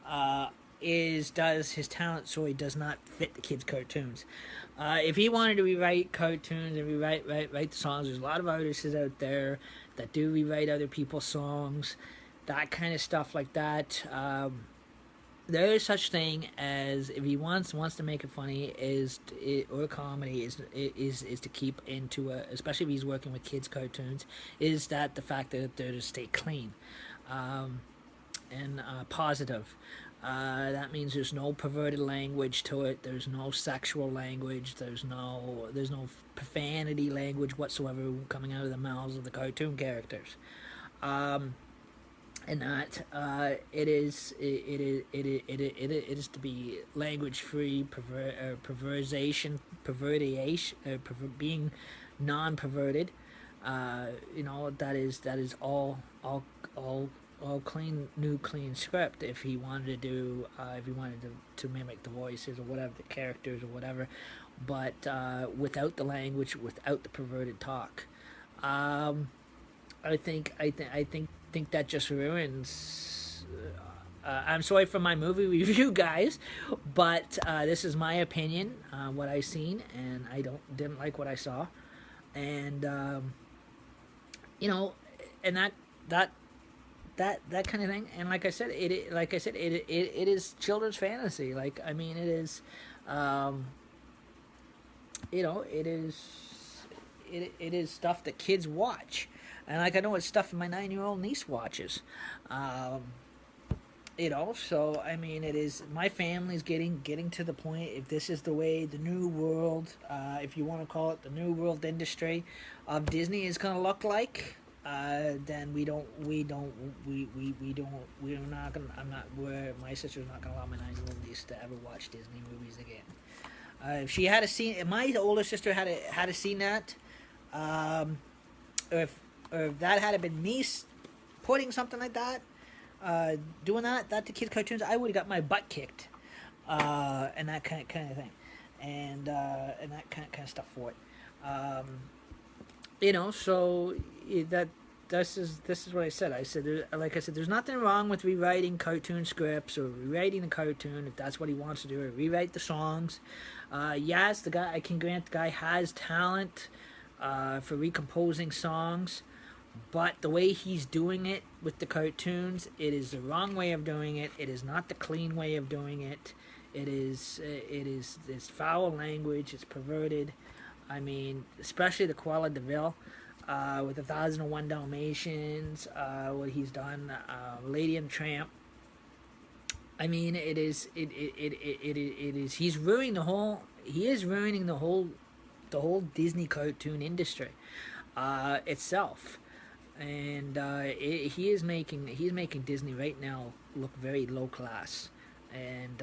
does his talent sorry does not fit the kids' cartoons. If he wanted to rewrite cartoons and write the songs, there's a lot of artists out there that do rewrite other people's songs, that kind of stuff like that. There is such thing as, if he wants to make it funny, or comedy is to keep into especially if he's working with kids cartoons, is that the fact that they're to stay clean, and positive. That means there's no perverted language to it. There's no sexual language. There's no profanity language whatsoever coming out of the mouths of the cartoon characters. And that it is to be language free, being non-perverted. That is all clean, new clean script. If he wanted to mimic the voices or whatever, the characters or whatever, but without the language, without the perverted talk. I think that just ruins. I'm sorry for my movie review, guys, but this is my opinion, what I seen, and I didn't like what I saw, and and that kind of thing. And like I said, it is children's fantasy. Like, I mean, it is, it is stuff that kids watch. And like, I know it's stuff my 9-year-old niece watches. So I mean, it is, my family's getting to the point, if this is the way the new world, if you want to call it the new world industry of Disney is going to look like, then my sister's not going to allow my 9-year-old niece to ever watch Disney movies again. If she had seen, if my older sister had seen that, or if that had been me putting something like that, doing that to kids' cartoons, I would have got my butt kicked, and that kind of thing, and that kind of stuff for it. So this is what I said. I said, like I said, there's nothing wrong with rewriting cartoon scripts or rewriting the cartoon if that's what he wants to do, or rewrite the songs. Yes, I can grant the guy has talent for recomposing songs. But the way he's doing it with the cartoons, it is the wrong way of doing it. It is not the clean way of doing it. It's foul language. It's perverted. I mean, especially the Cruella de Vil, with 1001 Dalmatians, what he's done, Lady and the Tramp. I mean, it is. He's ruining the whole. He is ruining the whole Disney cartoon industry itself. And he's making Disney right now look very low class, and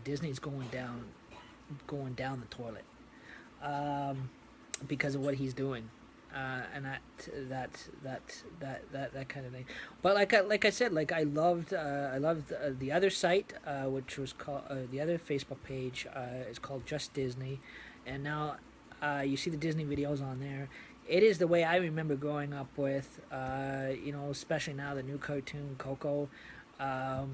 Disney's going down the toilet, because of what he's doing, and that kind of thing. But like I said, like I loved the other site, which was called the other Facebook page is called Just Disney, and now you see the Disney videos on there. It is the way I remember growing up with, especially now the new cartoon Coco, where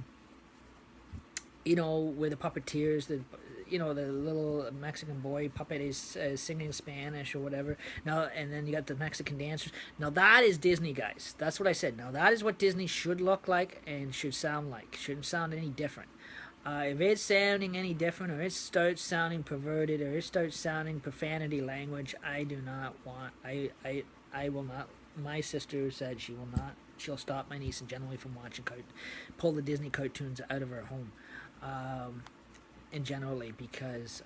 the puppeteers, the little Mexican boy puppet is singing Spanish or whatever. Now, and then you got the Mexican dancers. Now that is Disney, guys. That's what I said. Now that is what Disney should look like and should sound like. Shouldn't sound any different. If it's sounding any different, or it starts sounding perverted, or it starts sounding profanity language, I do not want. I will not. My sister said she will not. She'll stop my niece and generally from watching pull the Disney cartoons out of her home, and generally because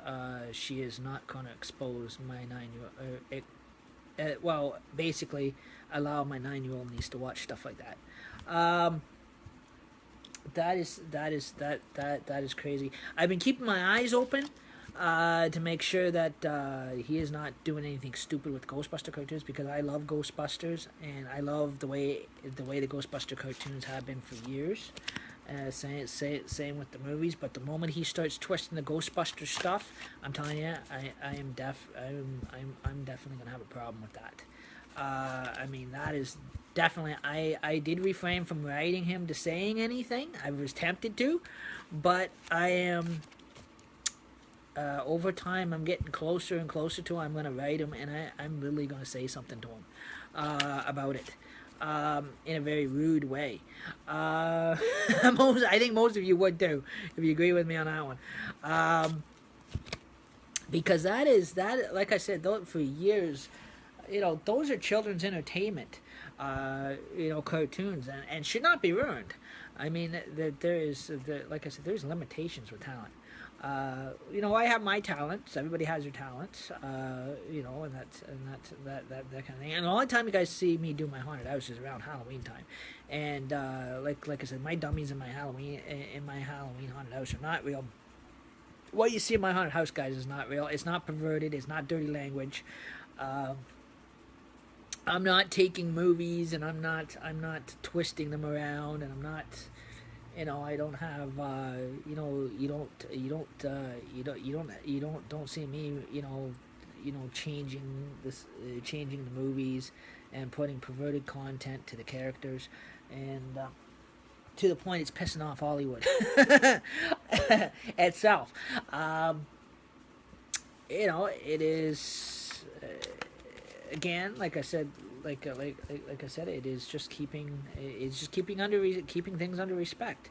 she is not going to expose my 9-year-old. Well, basically, allow my 9-year-old niece to watch stuff like that. that is crazy. I've been keeping my eyes open to make sure that he is not doing anything stupid with Ghostbuster cartoons, because I love Ghostbusters and I love the way the Ghostbuster cartoons have been for years. Same with the movies, but the moment he starts twisting the Ghostbuster stuff, I'm telling you, I'm definitely gonna have a problem with that. I mean, that is definitely. I did refrain from writing him to saying anything. I was tempted to, but I am. Over time, I'm getting closer and closer to. I'm gonna write him, and I'm literally gonna say something to him about it. In a very rude way. I think most of you would too, if you agree with me on that one. Because that, like I said, for years, those are children's entertainment, cartoons, and should not be ruined. I mean, like I said, there's limitations with talent. I have my talents. Everybody has their talents. And that kind of thing. And the only time you guys see me do my haunted house is around Halloween time. And like I said, my dummies in my Halloween haunted house are not real. What you see in my haunted house, guys, is not real. It's not perverted. It's not dirty language. I'm not taking movies and I'm not twisting them around, and I'm not. I don't have, don't see me, changing the movies and putting perverted content to the characters, and to the point it's pissing off Hollywood itself. It is, again, like I said, it is just keeping things under respect.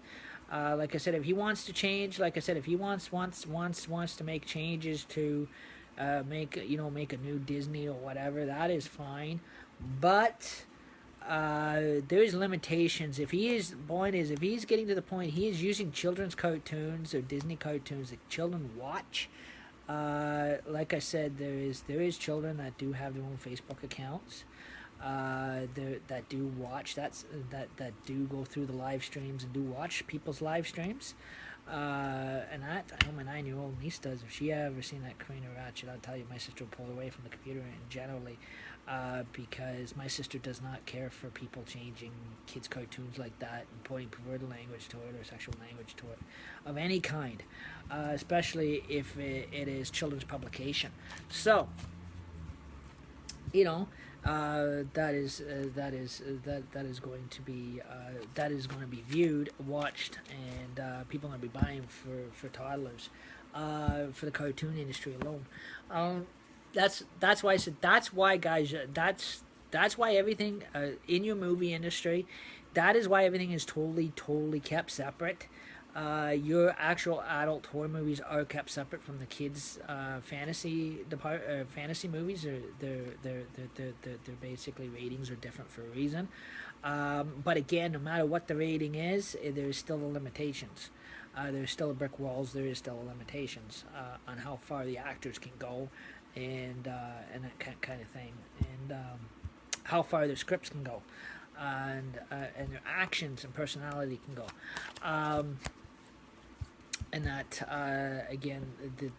Like I said, if he wants to change, like I said, if he wants to make changes to make a new Disney or whatever, that is fine. But there's limitations. If he's getting to the point he is using children's cartoons or Disney cartoons that children watch. Like I said, there is children that do have their own Facebook accounts. That do watch that do go through the live streams and do watch people's live streams, and that I know my 9-year-old niece does. If she ever seen that Karina Ratchet, I'll tell you, my sister will pull away from the computer, and generally because my sister does not care for people changing kids' cartoons like that and putting perverted language to it or sexual language to it of any kind, especially if it is children's publication. So that is going to be viewed, watched, and people are going to be buying for toddlers, for the cartoon industry alone. That's why I said, that's why, guys, that's why everything in your movie industry, that is why everything is totally kept separate. Your actual adult horror movies are kept separate from the kids' fantasy movies. They're basically, ratings are different for a reason. But again, no matter what the rating is, there's still the limitations. There's still brick walls. There is still limitations on how far the actors can go, and that kind of thing, and how far their scripts can go, and their actions and personality can go. And that again,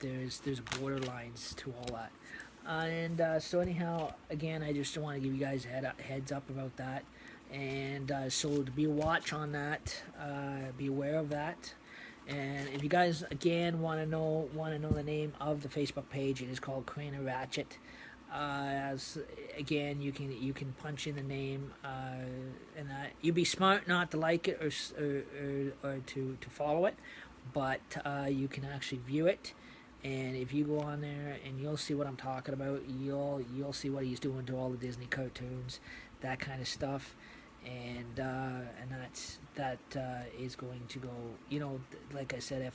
there's borderlines to all that, and so anyhow, again, I just want to give you guys a heads up about that, and so to be a watch on that, be aware of that. And if you guys again want to know the name of the Facebook page, it is called Karina Ratchet. As again, you can punch in the name, and that you'd be smart not to like it or to follow it. But you can actually view it, and if you go on there, and you'll see what I'm talking about. You'll see what he's doing to all the Disney cartoons, that kind of stuff, and that is going to go. Like I said,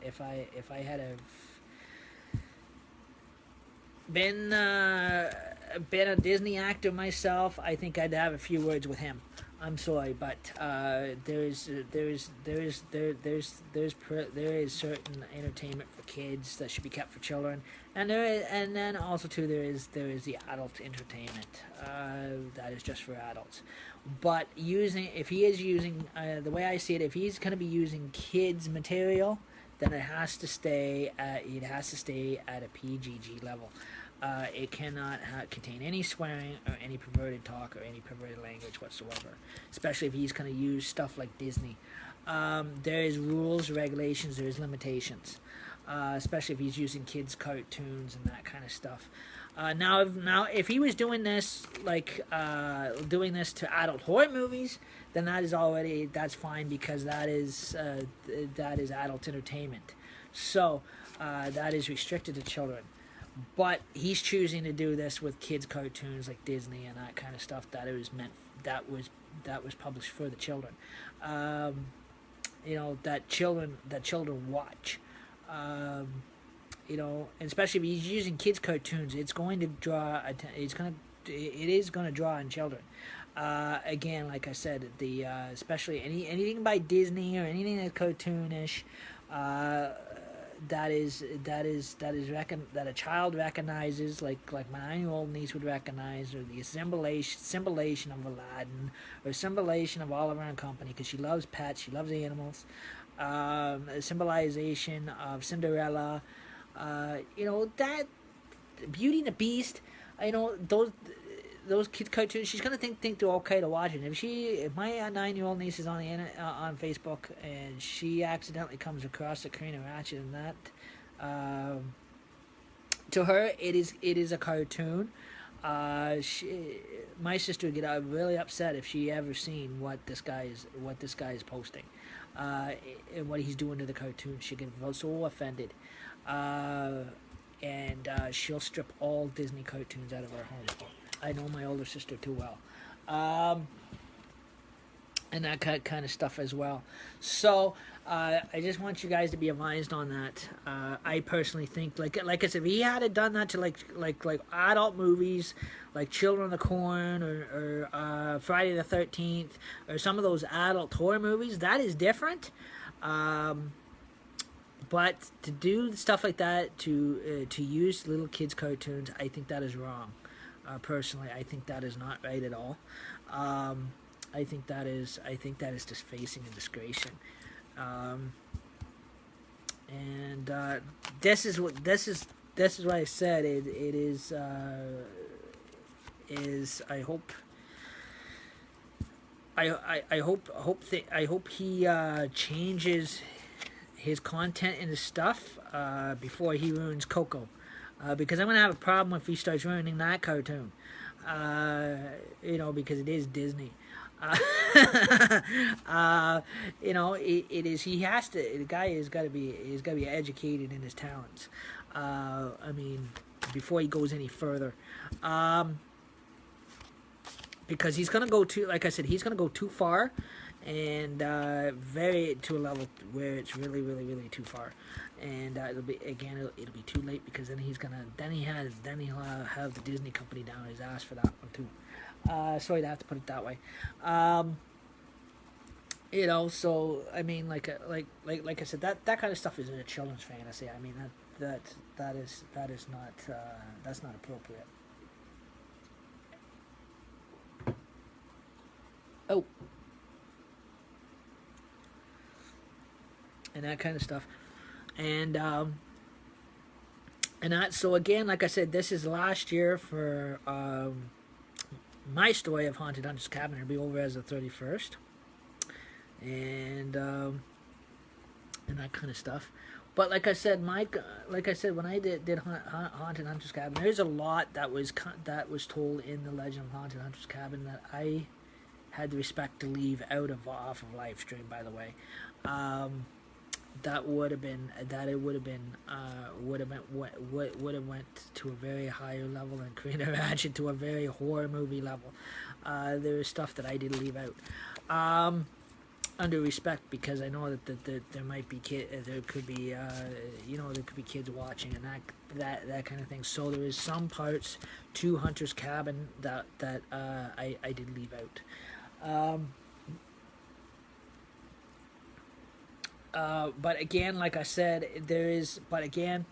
if I had been a Disney actor myself, I think I'd have a few words with him I'm sorry, but there is certain entertainment for kids that should be kept for children, and and then also too there is the adult entertainment that is just for adults. But if he is using the way I see it, if he's going to be using kids material, then it has to stay at a PGG level. It cannot contain any swearing or any perverted talk or any perverted language whatsoever, especially if he's going to use stuff like Disney. There is rules, regulations, there is limitations, especially if he's using kids' cartoons and that kind of stuff. Now, if he was doing this to adult horror movies, then that's fine, because that is adult entertainment. So that is restricted to children. But he's choosing to do this with kids' cartoons like Disney and that kind of stuff that was published for the children. That children watch. And especially if he's using kids' cartoons, it's going to draw. It is going to draw in children. Again, like I said, especially anything by Disney or anything that's cartoonish. That a child recognizes, like my 9-year-old niece would recognize, or the symbolization of Aladdin, or symbolization of Oliver and Company, because she loves pets, she loves animals. A symbolization of Cinderella, that Beauty and the Beast. Those kids cartoons, she's gonna think they're okay to watch it. If my 9-year-old niece is on the on Facebook and she accidentally comes across the Karina Ratchet and that, to her it is a cartoon. My sister would get really upset if she ever seen what this guy is posting, and what he's doing to the cartoon. She get so offended, and she'll strip all Disney cartoons out of our home. I know my older sister too well, and that kind of stuff as well. So I just want you guys to be advised on that. I personally think, like I said, if he had done that to like adult movies, like Children of the Corn or Friday the 13th, or some of those adult horror movies, that is different. But to do stuff like that, to use little kids' cartoons, I think that is wrong. Personally, I think that is not right at all. I think that is just facing a disgrace. And this is what I said. It is I hope he changes his content and his stuff before he ruins Coco. Because I'm going to have a problem if he starts ruining that cartoon. Because it is Disney. It is. He has to. The guy has got to be. He's got to be educated in his talents. Before he goes any further, because he's going to go too. Like I said, he's going to go too far, and to a level where it's really, really, really too far. And it'll be too late, because then he'll have the Disney company down his ass for that one too. Sorry to have to put it that way. So like I said, that kind of stuff is in a children's fantasy. That is not that's not appropriate. Oh, and that kind of stuff. And that, so again, like I said, this is last year for my story of Haunted Hunter's Cabin. It'll be over as the 31st, and that kind of stuff. But like I said, when I did Haunted Hunter's Cabin, there's a lot that was told in the Legend of Haunted Hunter's Cabin that I had the respect to leave off of live stream. By the way. That would have went to a very higher level, and Karina Ratchet to a very horror movie level. There is stuff that I did leave out, under respect, because I know that there might be there could be kids watching and that kind of thing. So there is some parts to Hunter's Cabin that I did leave out. But again, like I said, there is. But again,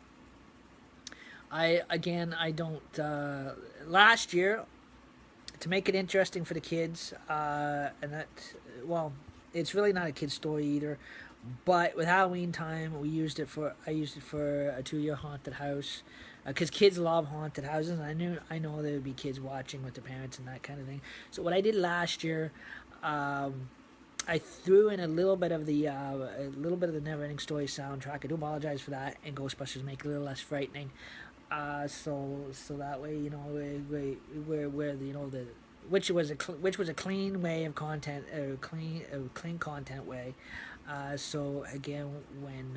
I don't. Last year, to make it interesting for the kids, and that, well, it's really not a kid's story either. But with Halloween time, I used it for a 2-year haunted house, because kids love haunted houses. And I know there would be kids watching with their parents and that kind of thing. So what I did last year, I threw in a little bit of the Neverending Story soundtrack. I do apologize for that, and Ghostbusters make it a little less frightening. So that way, you know, where you know the which was a clean way of content, clean content way. So again, when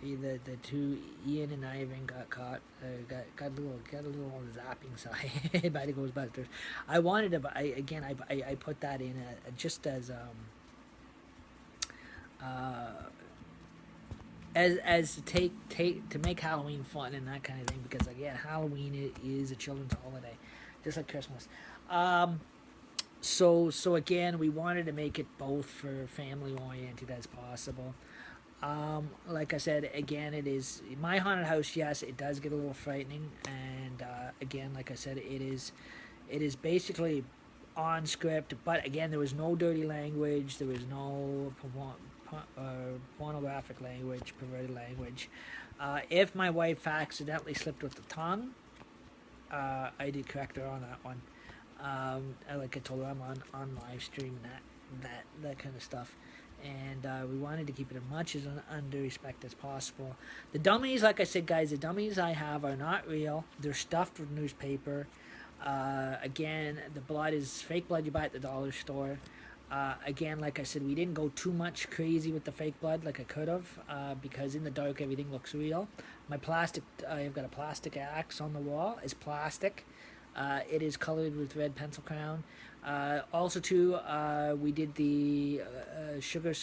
the two Ian and Ivan got caught, got a little on the zapping side by the Ghostbusters. I wanted to, but I put that in just as to make Halloween fun and that kind of thing, because again, Halloween is a children's holiday, just like Christmas. So again, we wanted to make it both for family oriented as possible. Like I said, again, it is my haunted house. Yes, it does get a little frightening, and again, like I said, it is basically on script. But again, there was no dirty language. There was no pornographic language, perverted language. If my wife accidentally slipped with the tongue, I did correct her on that one. Like I told her, I'm on live stream, that kind of stuff. And we wanted to keep it as much as under respect as possible. The dummies, like I said, guys, the dummies I have are not real. They're stuffed with newspaper. Again, the blood is fake blood you buy at the dollar store. Again, like I said, we didn't go too much crazy with the fake blood like I could have, because in the dark everything looks real. My plastic, I've got a plastic axe on the wall. It's plastic. It is colored with red pencil crown. Also, too, we did the sugar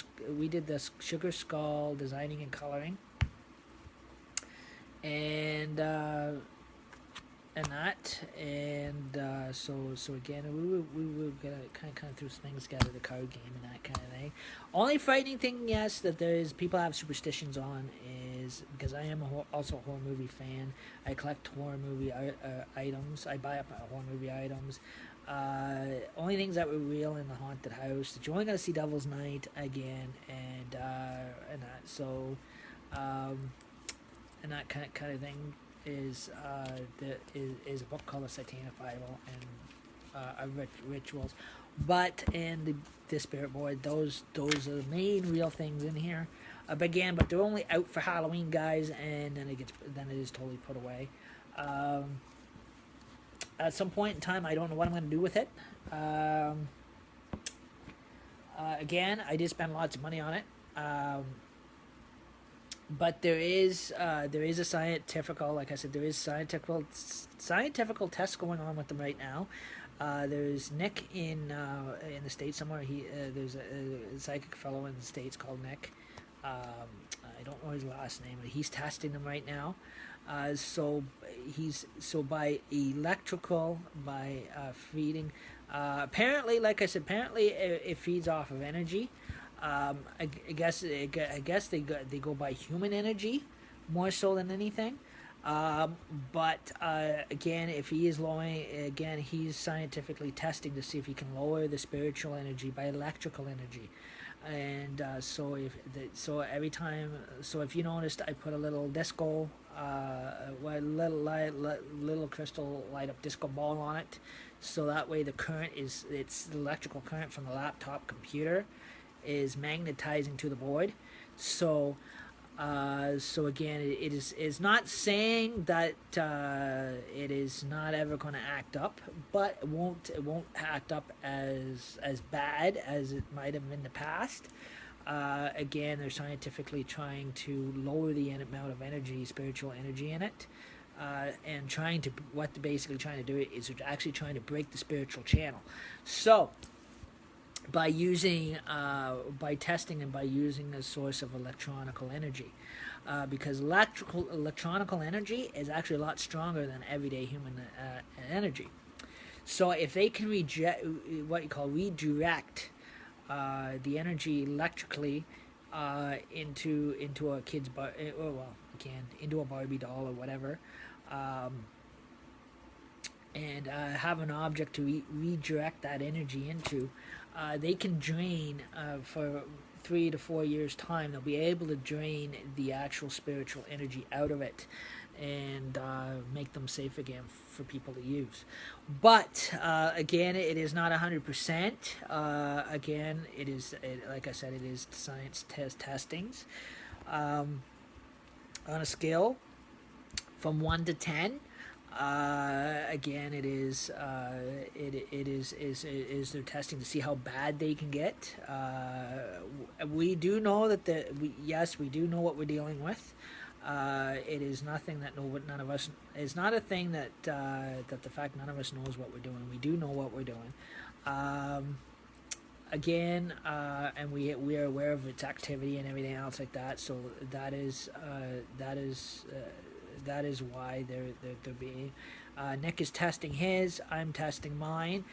skull designing and coloring, and so again, we were gonna kind of throw things together, the card game and that kind of thing. Only frightening thing, yes, that there is people have superstitions on is because I am also a horror movie fan. I collect horror movie items. I buy up horror movie items. Only things that were real in the haunted house that you're only gonna see Devil's Night again, and that. So, and that kind of thing is a book called the Satanic Bible and rituals. But and the Spirit Board, those are the main real things in here. Again, but they're only out for Halloween, guys, and then it is totally put away. At some point in time, I don't know what I'm going to do with it. Again, I did spend lots of money on it. But there is a scientifical, like I said, there is scientifical tests going on with them right now. There's Nick in the States somewhere. There's a psychic fellow in the States called Nick. I don't know his last name, but he's testing them right now. So by electrical, by feeding. Apparently, like I said, it feeds off of energy. I guess they go by human energy more so than anything. But again, if he is lowering, again, he's scientifically testing to see if he can lower the spiritual energy by electrical energy. And so every time, so if you noticed, I put a little disco, little crystal light up disco ball on it, so that way it's electrical current from the laptop computer is magnetizing to the board. So again, it's not saying that it is not ever going to act up, but it won't act up as bad as it might have in the past. Again, they're scientifically trying to lower the amount of energy, spiritual energy in it, and what they're basically trying to do is they're actually trying to break the spiritual channel. So by testing and by using a source of electronical energy, because electronical energy is actually a lot stronger than everyday human energy. So if they can what you call redirect the energy electrically into a kid's into a Barbie doll or whatever, um, and have an object to redirect that energy into, they can drain for 3 to 4 years time. They'll be able to drain the actual spiritual energy out of it and make them safe again for people to use. But again, it is not 100%. Again, like I said, it is science testings on a scale from 1 to 10. Again, it is they're testing to see how bad they can get. We do know that we do know what we're dealing with. It is nothing that none of us. It's not a thing that that the fact none of us knows what we're doing. We do know what we're doing. Again, and we are aware of its activity and everything else like that. So that is why they're being. Nick is testing his. I'm testing mine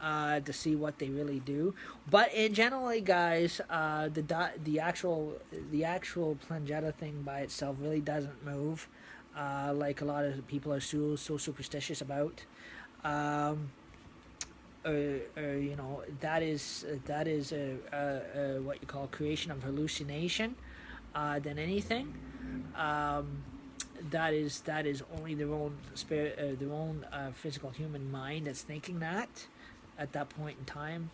to see what they really do. But in generally, guys, the actual Plangetta thing by itself really doesn't move, like a lot of people are so superstitious about. That is a what you call creation of hallucination than anything. That is only their own spirit, their own physical human mind that's thinking that at that point in time,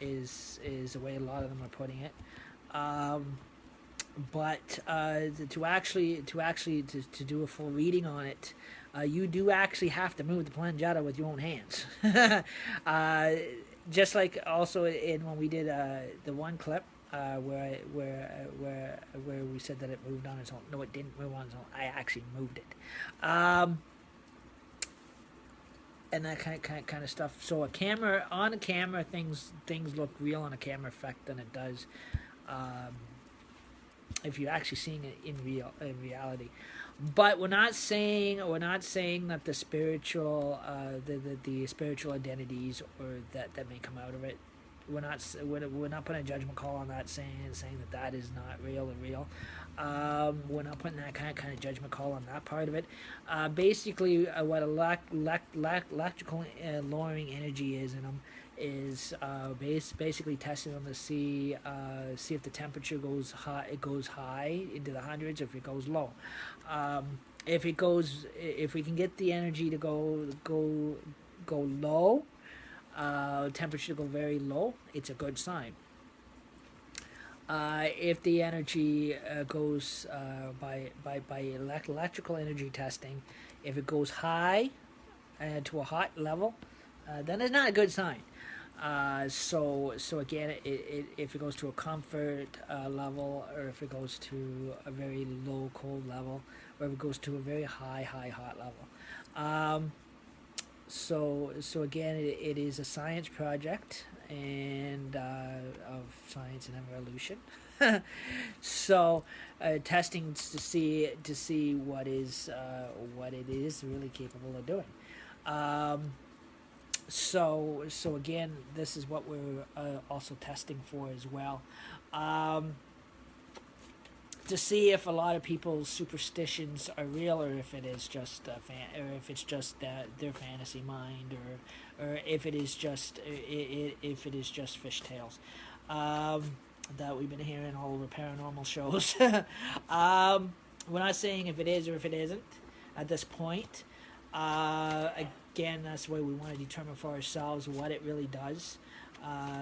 is the way a lot of them are putting it. But to actually do a full reading on it, you do actually have to move the Plangetta with your own hands. Just like also when we did the one clip where we said that it moved on its own. No, it didn't move on its own. I actually moved it. And that kind of stuff. So on a camera, things look real on a camera effect than it does if you're actually seeing it in reality. But we're not saying that the spiritual the spiritual identities or that may come out of it. We're not putting a judgment call on that, saying that is not real or real. We're not putting that kind of judgment call on that part of it. Basically, what electrical lowering energy is in them is basically testing them to see if the temperature goes high. It goes high into the hundreds, if it goes low. If we can get the energy to go low. Temperature go very low, it's a good sign. If the energy goes by electrical energy testing, if it goes high to a hot level, then it's not a good sign. So again, if it goes to a comfort level, or if it goes to a very low cold level, or if it goes to a very high hot level. So again, it is a science project and of science and evolution. So testing to see what it is really capable of doing. So again, this is what we're also testing for as well. To see if a lot of people's superstitions are real, or if it is just or if it's just their fantasy mind, or if it is just fishtails that we've been hearing all over paranormal shows. We're not saying if it is or if it isn't at this point. Again, that's the way we want to determine for ourselves what it really does.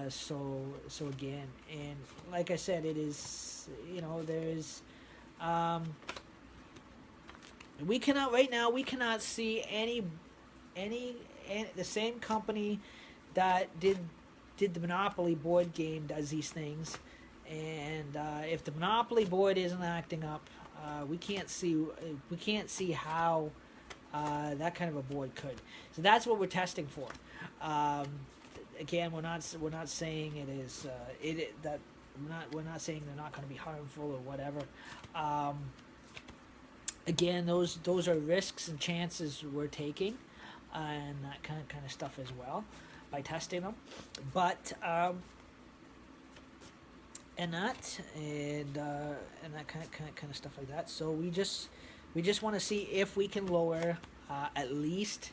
So again, and like I said, it is, there is, we cannot see any the same company that did the Monopoly board game does these things, and if the Monopoly board isn't acting up, we can't see how that kind of a board could. So that's what we're testing for. Again, we're not saying it is we're not saying they're not going to be harmful or whatever. Again, those are risks and chances we're taking. and that kind of stuff as well by testing them. But and that kind of stuff like that. So we just want to see if we can lower at least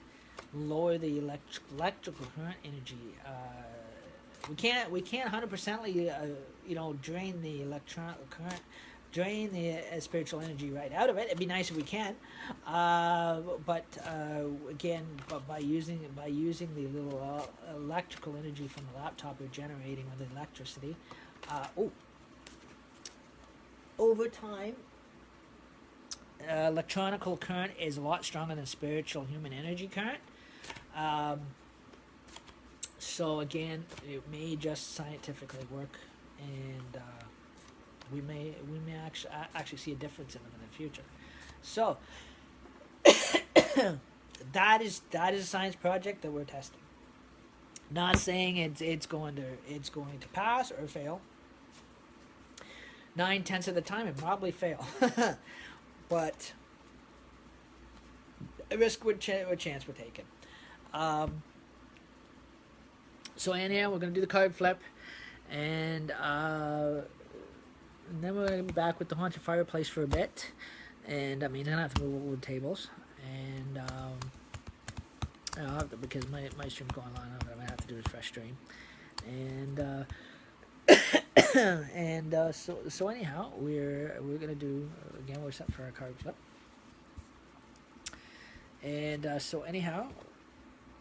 lower the electrical current energy. We can't 100% drain the electronic current, drain the spiritual energy right out of it. It'd be nice if we can, but by using the little electrical energy from the laptop we're generating with electricity, over time, electronical current is a lot stronger than spiritual human energy current. So again, it may just scientifically work, and we may actually see a difference in them in the future. So that is a science project that we're testing. Not saying it's going to pass or fail. 9/10 of the time, it probably fail, but a risk with chance we're taking. So anyhow, we're going to do the card flip, and then we're going to be back with the haunted fireplace for a bit. And I mean, I don't have to move wood tables, and I'll have to, because my stream's going on, what I might have to do is fresh stream. And so anyhow, we're going to do, again, we're set for our card flip. And so anyhow,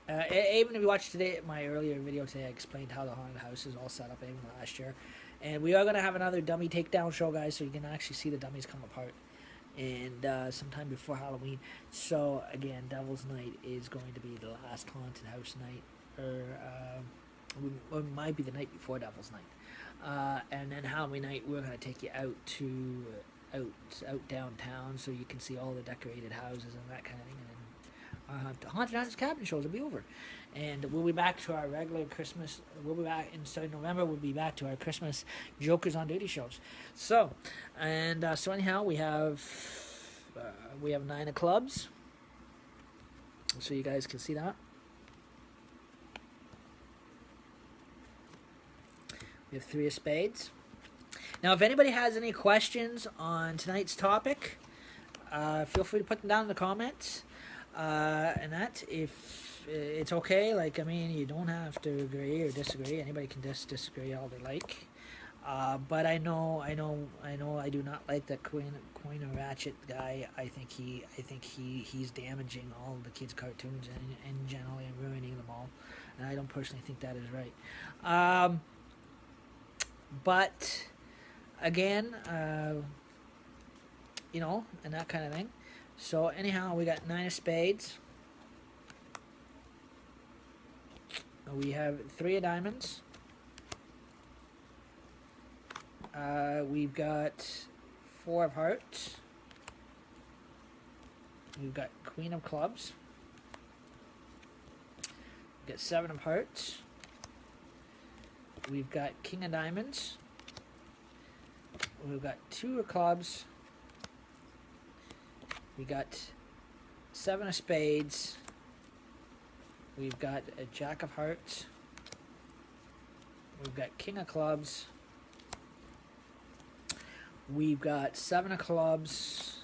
even if you watched today, my earlier video today, I explained how the haunted house is all set up even last year. And we are going to have another dummy takedown show, guys, so you can actually see the dummies come apart. And sometime before Halloween. So again, Devil's Night is going to be the last haunted house night, or it might be the night before Devil's Night. And then Halloween night, we're going to take you out to out downtown, so you can see all the decorated houses and that kind of thing. And then the Haunted Houses Cabin shows will be over, and we'll be back to our regular Christmas. We'll be back in November. We'll be back to our Christmas Jokers on Duty shows. So, and so anyhow, we have 9 of clubs, so you guys can see that. We have 3 of spades. Now, if anybody has any questions on tonight's topic, feel free to put them down in the comments. And that, if it's okay, like, I mean, you don't have to agree or disagree. Anybody can disagree all they like. But I know I do not like that Queen of Ratchet guy. I think he's damaging all the kids' cartoons and generally ruining them all. And I don't personally think that is right. But again, and that kind of thing. So anyhow, we got 9 of spades. We have 3 of diamonds. We've got 4 of hearts. We've got Queen of clubs. We've got 7 of hearts. We've got King of diamonds. We've got 2 of clubs. We got 7 of spades. We've got a Jack of hearts. We've got King of clubs. We've got 7 of clubs.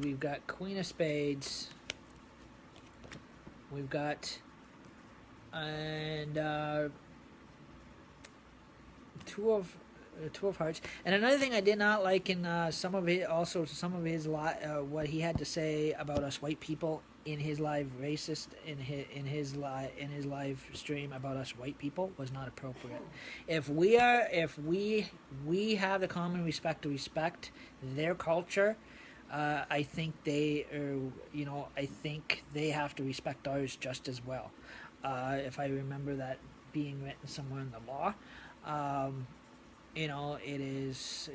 We've got Queen of spades. We've got 2 of hearts. And another thing I did not like in some of his what he had to say about us white people in his live in his live stream about us white people was not appropriate. If we have the common respect to respect their culture, I think they have to respect ours just as well. If I remember that being written somewhere in the law. It is,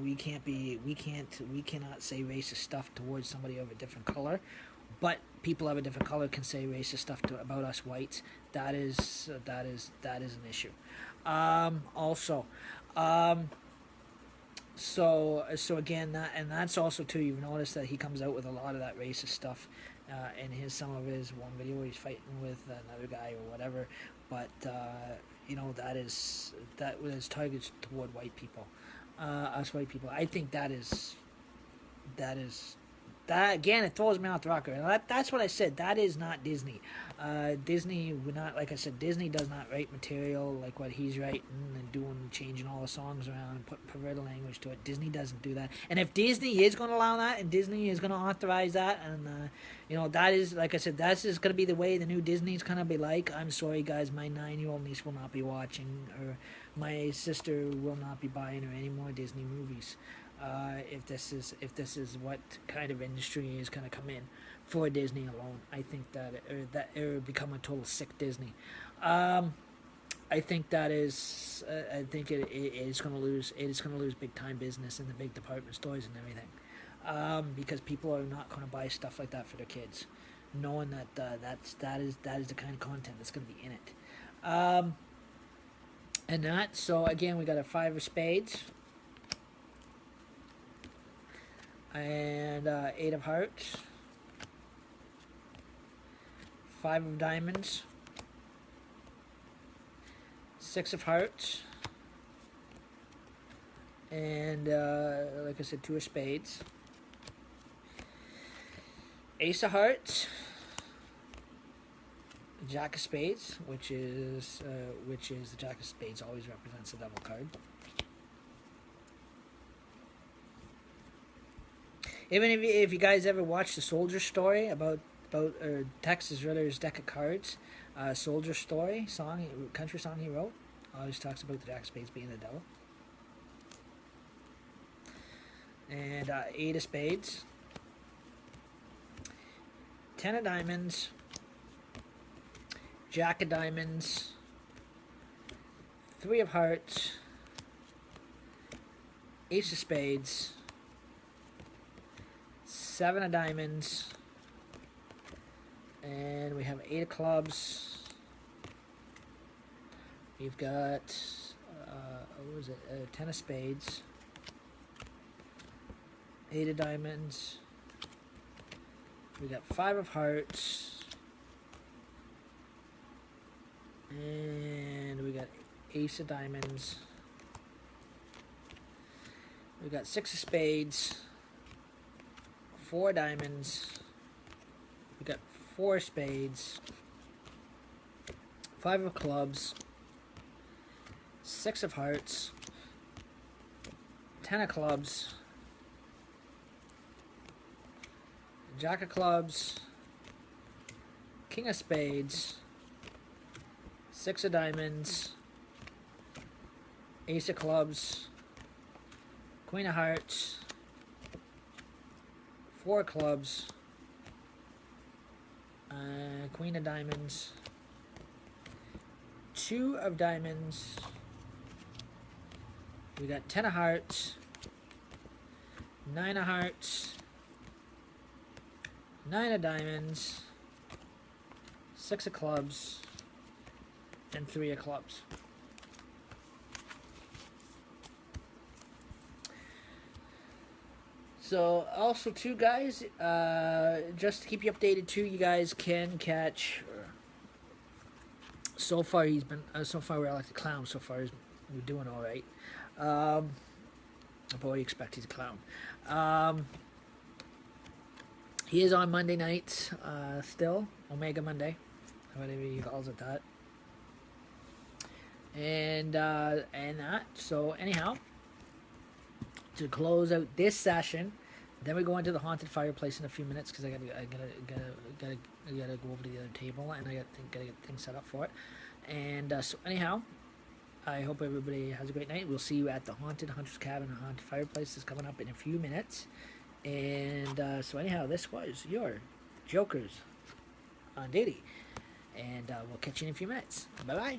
we cannot say racist stuff towards somebody of a different color, but people of a different color can say racist stuff about us whites. That is an issue. So again, that's also too. You've noticed that he comes out with a lot of that racist stuff in some of his one video where he's fighting with another guy or whatever. But that was targeted toward white people, us white people. I think that again, it throws me off the rocker. And that's what I said. That is not Disney. Disney would not, like I said, Disney does not write material like what he's writing and changing all the songs around and putting perverted language to it. Disney doesn't do that. And if Disney is going to allow that and Disney is going to authorize that, and that is, like I said, that's just going to be the way the new Disney's going to be like. I'm sorry, guys, my 9-year-old niece will not be watching, or my sister will not be buying her any more Disney movies. If this is what kind of industry is going to come in for Disney alone, I think that it would become a total sick Disney. I think that is. I think it is going to lose. It is going to lose big time business in the big department stores and everything, because people are not going to buy stuff like that for their kids, knowing that that is the kind of content that's going to be in it. And that. So again, we got a 5 of spades. And 8 of hearts, 5 of diamonds, 6 of hearts, and like I said, 2 of spades, ace of hearts, jack of spades, which is the jack of spades always represents the devil card. Even if you guys ever watched the Soldier Story about Texas Ritter's deck of cards, Soldier Story country song he wrote, always talks about the jack of spades being the devil. And 8 of spades, 10 of diamonds, jack of diamonds, 3 of hearts, ace of spades, 7 of diamonds, and we have 8 of clubs. We've got 10 of spades, 8 of diamonds. We got 5 of hearts, and we got ace of diamonds. We got 6 of spades, 4 diamonds, we got 4 spades, 5 of clubs, 6 of hearts, 10 of clubs, jack of clubs, king of spades, 6 of diamonds, ace of clubs, queen of hearts, 4 clubs, queen of diamonds, 2 of diamonds, we got 10 of hearts, 9 of hearts, 9 of diamonds, 6 of clubs, and 3 of clubs. So also too, guys, just to keep you updated too, you guys can catch. So far he's been. So far we're like the clown. So far we're doing all right. Boy, you expect he's a clown. He is on Monday nights still, Omega Monday, whatever he calls it that. And that. So anyhow, to close out this session. Then we go into the haunted fireplace in a few minutes because I gotta go over to the other table and I gotta get things set up for it. And so anyhow, I hope everybody has a great night. We'll see you at the Haunted Hunter's Cabin and Haunted Fireplace is coming up in a few minutes. And so anyhow, this was your Jokers on Diddy, and we'll catch you in a few minutes. Bye bye.